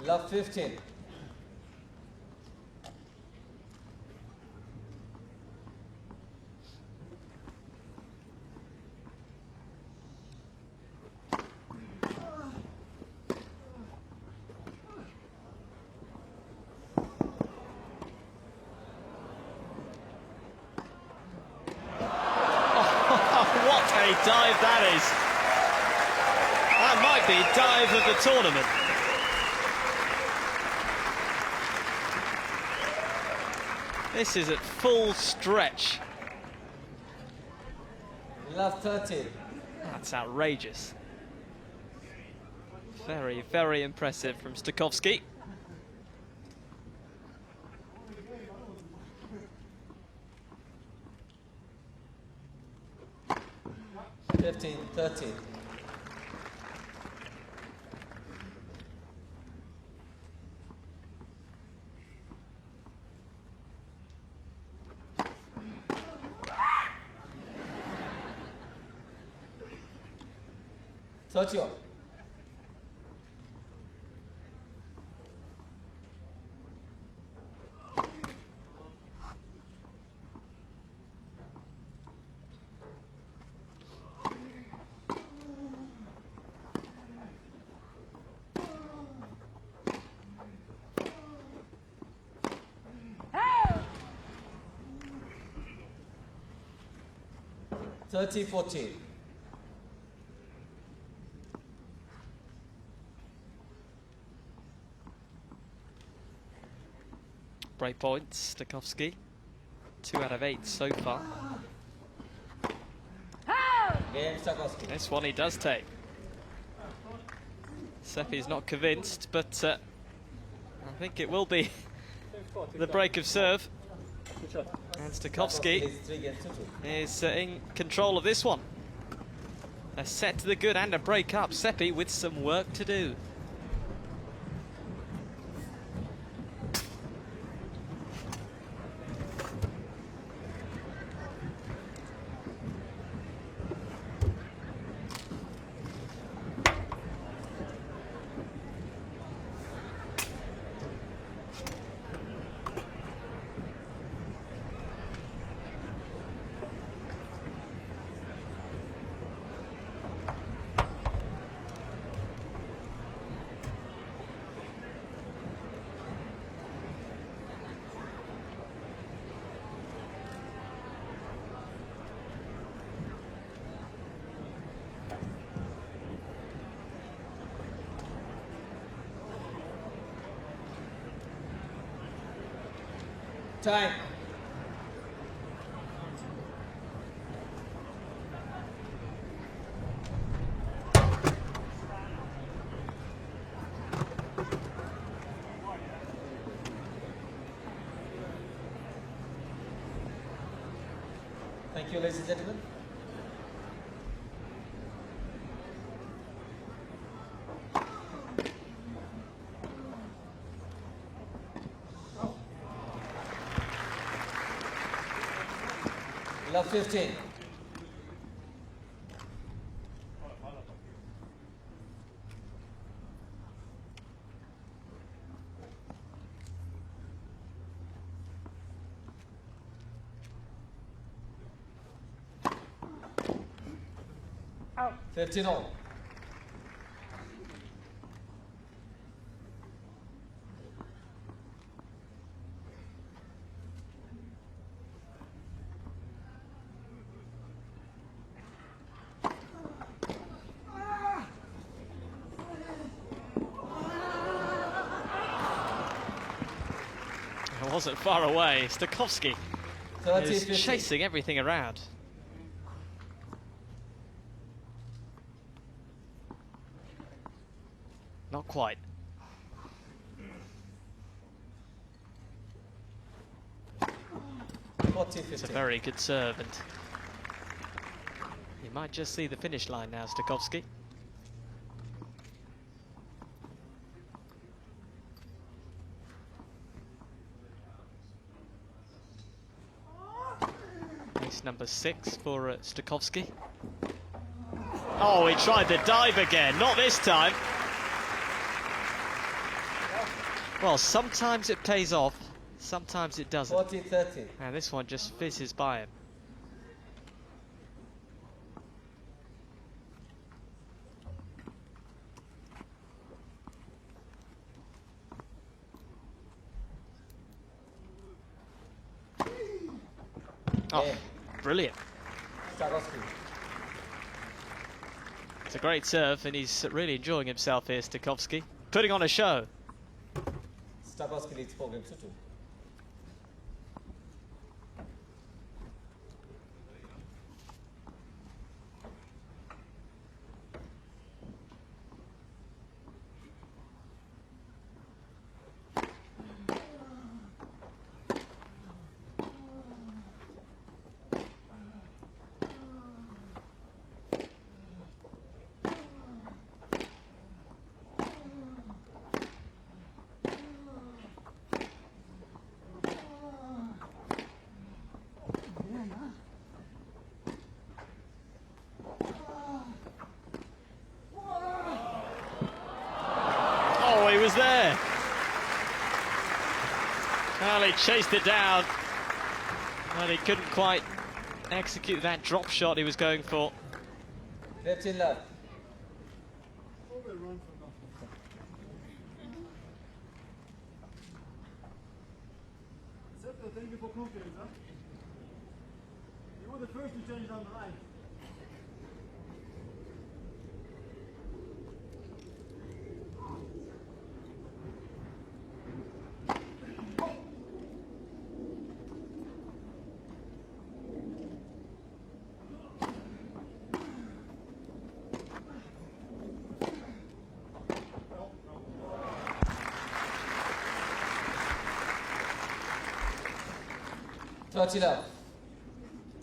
E: Love 15.
C: What a dive that is! That might be dive of the tournament. This is at full stretch.
E: Love 30.
C: That's outrageous. Very, very impressive from Stakhovsky.
E: $15, 30. Sergiy. $30-14.
C: Break points, Stakhovsky. 2 out of 8 so far.
E: Game, Stakhovsky.
C: This one he does take. Seppi's not convinced, but I think it will be the break of serve. And Stakhovsky is in control of this one. A set to the good and a break up. Seppi with some work to do.
E: Time. Thank you, ladies and gentlemen. Love 15. Out. 15 all.
C: It wasn't far away. Stakhovsky
E: 30,
C: is
E: 50.
C: chasing everything around. Not quite.
E: 40,
C: It's a
E: 50.
C: very good serve, and you might just see the finish line now, Stakhovsky. Ace number 6 for Stakhovsky. Oh, he tried the dive again, not this time. Well, sometimes it pays off, sometimes it doesn't.
E: 40, 30.
C: And this one just fizzes by him. Oh,
E: Yeah.
C: brilliant.
E: Stakhovsky.
C: It's a great serve, and he's really enjoying himself here, Stakhovsky. Putting on a show.
E: Stakhovsky leads 4 games to 2.
C: Oh, he was there. Well, he chased it down, but he couldn't quite execute that drop shot he was going for.
E: 15 love.
F: Seppi, thank you for confidence, huh? You were the first to change down the line.
E: Thirty love.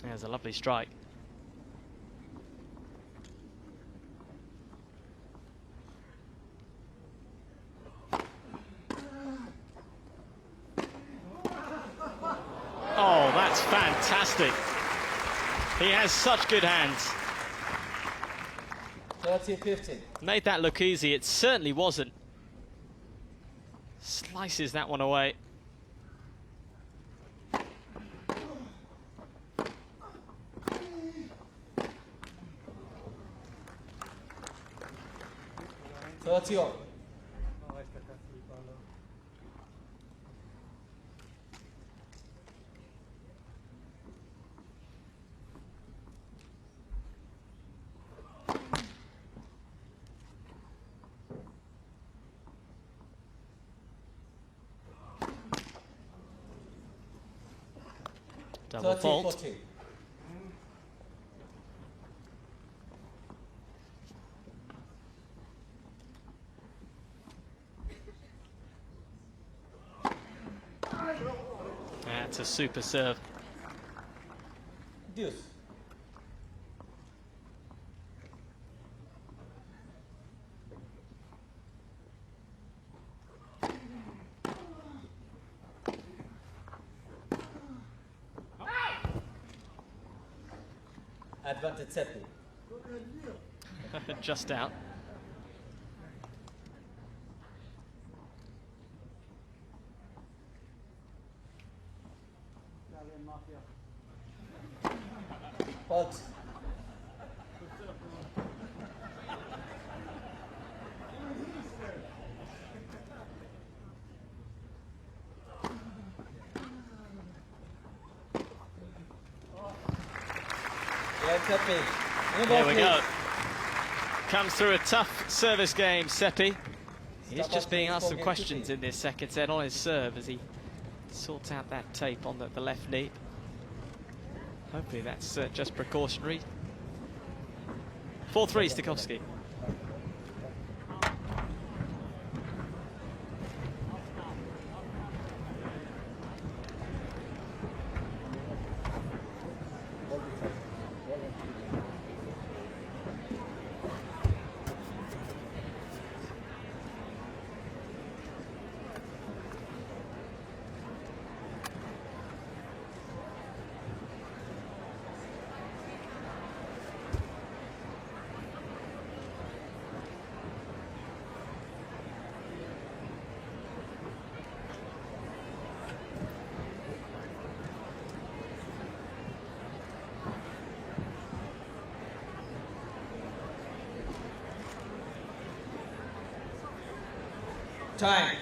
C: There's a lovely strike. Oh, that's fantastic. He has such good hands.
E: 30, 50.
C: Made that look easy. It certainly wasn't. Slices that one away.
E: On.
C: Double
E: 30,
C: fault.
E: 40.
C: That's a super serve.
E: Deuce. Advantage Seppi.
C: Just out.
F: Italian mafia.
E: Fault. Yeah, Seppi.
C: Here we go. Comes through a tough service game, Seppi. He's just being asked some questions in this second set on his serve as he sorts out that tape on the left knee. Hopefully that's just precautionary. 4-3 Stakhovsky.
E: Time.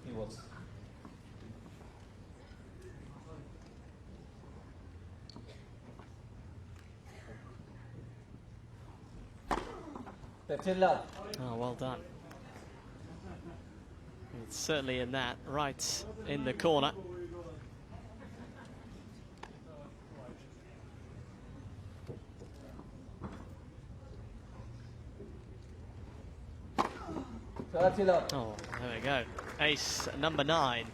E: He was. Petilla.
C: Oh, well done. It's certainly in that, right in the corner.
E: Petilla.
C: Oh, there we go. Ace number 9.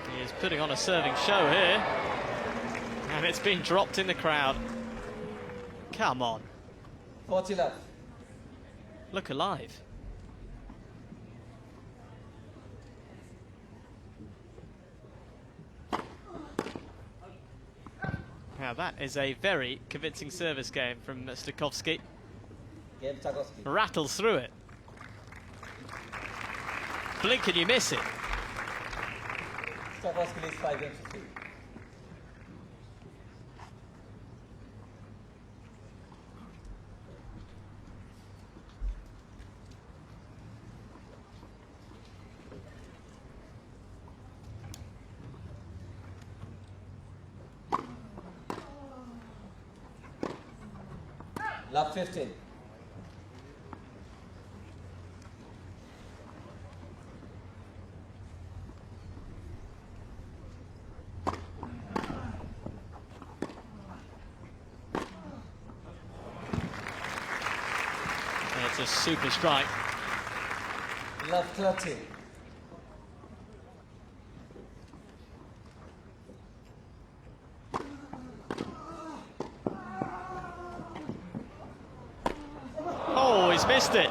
C: He is putting on a serving show here. And it's been dropped in the crowd. Come on.
E: 40 left.
C: Look alive. Now that is a very convincing service game from Stakhovsky.
E: Game Stakhovsky.
C: Rattles through it. Blink and you miss it.
E: Stakhovsky leads 5 games to 3. Lap 15.
C: It's a super strike.
E: Lap 30.
C: Oh, he's missed it.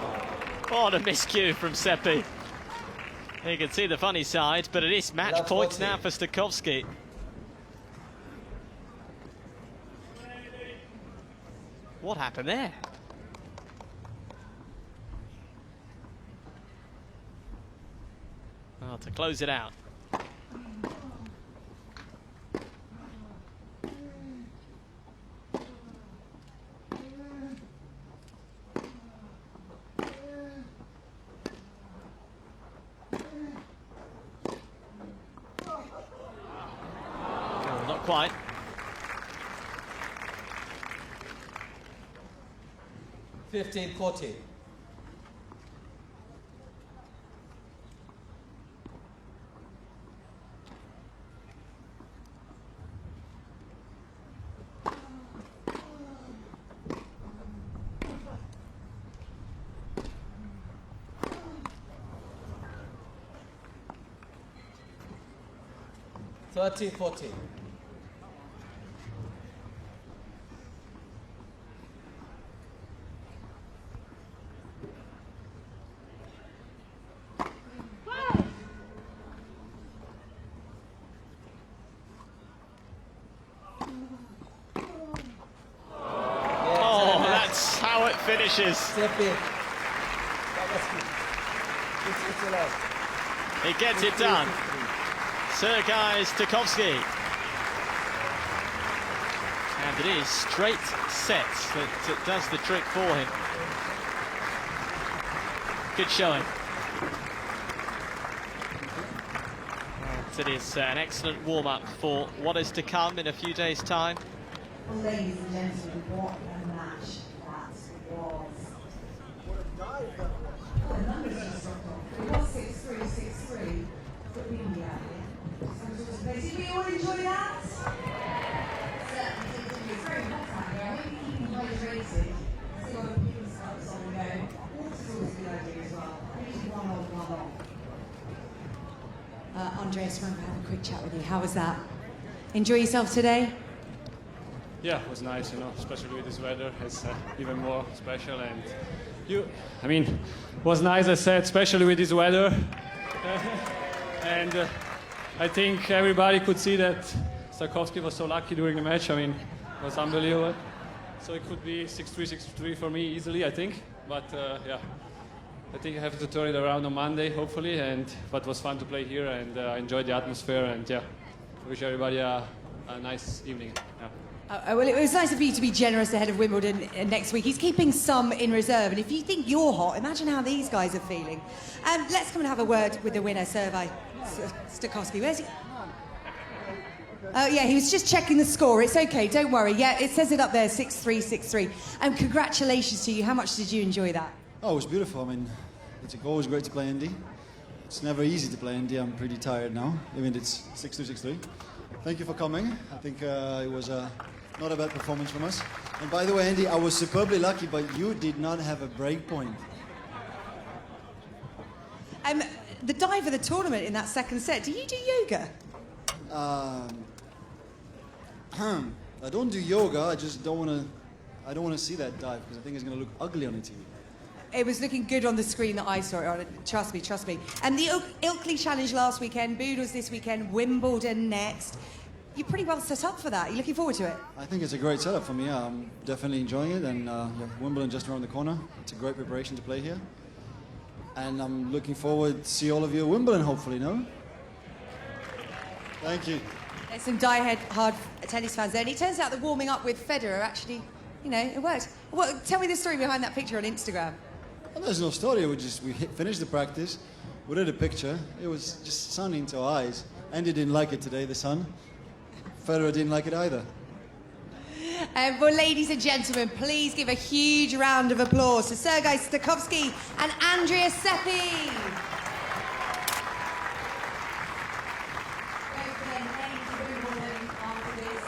C: What a miscue from Seppi. You can see the funny side, but it is match
E: Lap
C: points
E: 40.
C: now for Stakhovsky. What happened there? Oh, to close it out. quite.
E: (15-14). (13-14).
C: Oh, that's how it finishes.
E: Seppi. It's allowed.
C: He gets it done. Sergiy Stakhovsky. And it is straight sets that does the trick for him. Good showing. And it is an excellent warm-up for what is to come in a few days' time.
A: Well, ladies and gentlemen, what a match that was.
F: What a dive that was.
A: Oh, the numbers just dropped off. It was 6-3, 6-3. But we can be out here. Did we all enjoy that? Certainly did, didn't we? It's very hot out here. I hope you're keeping hydrated. Still got people scarves on the go. Water's always a good idea as well. Usually one on, one off. Andreas, I want to have a quick chat with you. How was that? Enjoy yourself today?
G: Yeah, it was nice, you know, especially with this weather. It's even more special. And it was nice, I said, especially with this weather. And I think everybody could see that Stakhovsky was so lucky during the match. I mean, it was unbelievable. So it could be 6-3, 6-3 for me easily, I think. But yeah, I think I have to turn it around on Monday, hopefully. But it was fun to play here, and I enjoyed the atmosphere. And yeah, I wish everybody a nice evening. Yeah.
A: Well, it was nice of you to be generous ahead of Wimbledon next week. He's keeping some in reserve, and if you think you're hot, imagine how these guys are feeling. Let's come and have a word with the winner, Sergiy Stakhovsky. Where's he? Oh, yeah, he was just checking the score. It's okay, don't worry. Yeah, it says it up there, 6-3, 6-3. And congratulations to you. How much did you enjoy that?
H: Oh, it was beautiful. I mean, it's always great to play Indy. It's never easy to play Indy. I'm pretty tired now, even if it's 6-2, 6-3. Thank you for coming. I think it was not a bad performance from us. And by the way, Andy, I was superbly lucky, but you did not have a break point.
A: The dive of the tournament in that second set, do you do yoga?
H: I don't do yoga. I just don't want to. I don't want to see that dive because I think it's going to look ugly on the TV.
A: It was looking good on the screen that I saw it on. Trust me, trust me. And the Ilkley Challenge last weekend, Boodles this weekend, Wimbledon next. You're pretty well set up for that. You're looking forward to it?
H: I think it's a great setup for me. Yeah, I'm definitely enjoying it, and yeah, Wimbledon just around the corner. It's a great preparation to play here, and I'm looking forward to see all of you at Wimbledon. Hopefully, no? Thank you.
A: There's some die-hard tennis fans there, and it turns out that warming up with Federer actually, you know, it worked. Well, tell me the story behind that picture on Instagram.
H: Well, there's no story. We finished the practice. We did a picture. It was just sun into our eyes. Andy didn't like it today, the sun. Federer didn't like it either.
A: Well, ladies and gentlemen, please give a huge round of applause to Sergiy Stakhovsky and Andreas Seppi.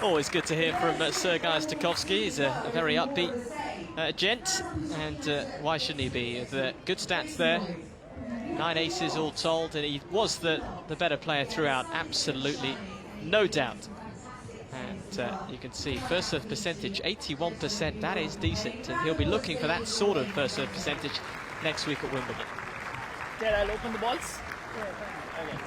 C: Always good to hear from Sergiy Stakhovsky. He's a very upbeat gent, and why shouldn't he be? The good stats there, 9 aces all told, and he was the better player throughout, absolutely, no doubt. And you can see first serve percentage, 81%, that is decent, and he'll be looking for that sort of first serve percentage next week at Wimbledon.
D: There, I'll open the balls. Okay.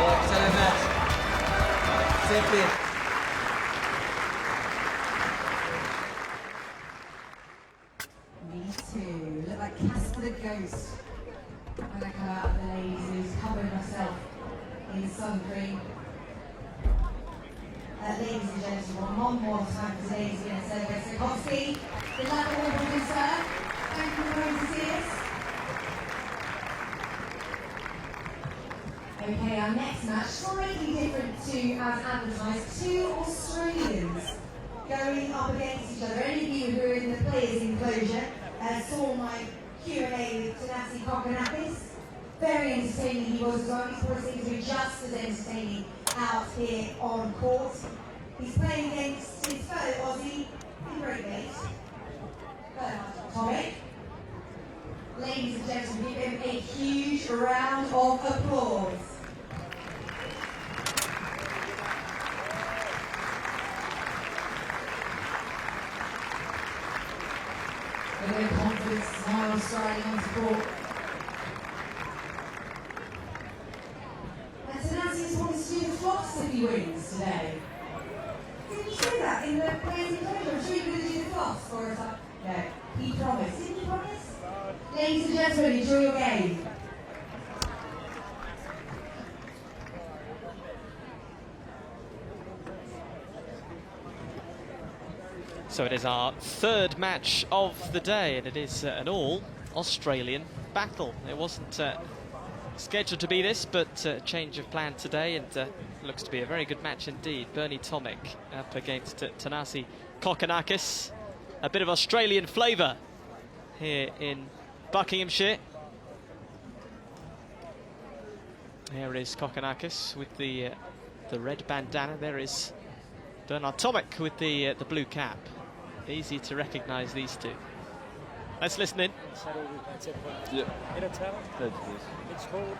E: Excellent match. Seppi.
A: Me too. Look like Casper the Ghost when I come out of the ladies who's covered myself in sun cream. Ladies and gentlemen, one more time for today's winner, Sergiy Stakhovsky. Good luck all of you, sir. Thank you for coming to see us. Okay, our next match, slightly different to as advertised. Two Australians going up against each other. Any of you who are in the players' enclosure saw my Q&A with Sergiy Stakhovsky. Very entertaining he was as well. He's probably going to be just as entertaining out here on court. He's playing against his fellow Aussie in breakmate, Tommy. Ladies and gentlemen, give him a huge round of applause. A bit of confidence, smile striding onto court. And Sergiy wants to do the floss if he wins today. Didn't you say that in the players' enclosure? I'm sure you're going to do the floss for us. No, he promised. Didn't you promise? Ladies and gentlemen, enjoy your game.
C: So it is our third match of the day, and it is an all-Australian battle. It wasn't scheduled to be this, but change of plan today, and looks to be a very good match indeed. Bernie Tomic up against Thanasi Kokkinakis. A bit of Australian flavour here in Buckinghamshire. Here is Kokkinakis with the red bandana. There is Bernard Tomic with the blue cap. Easy to recognise these two. Let's listen in.
I: Yeah. It's called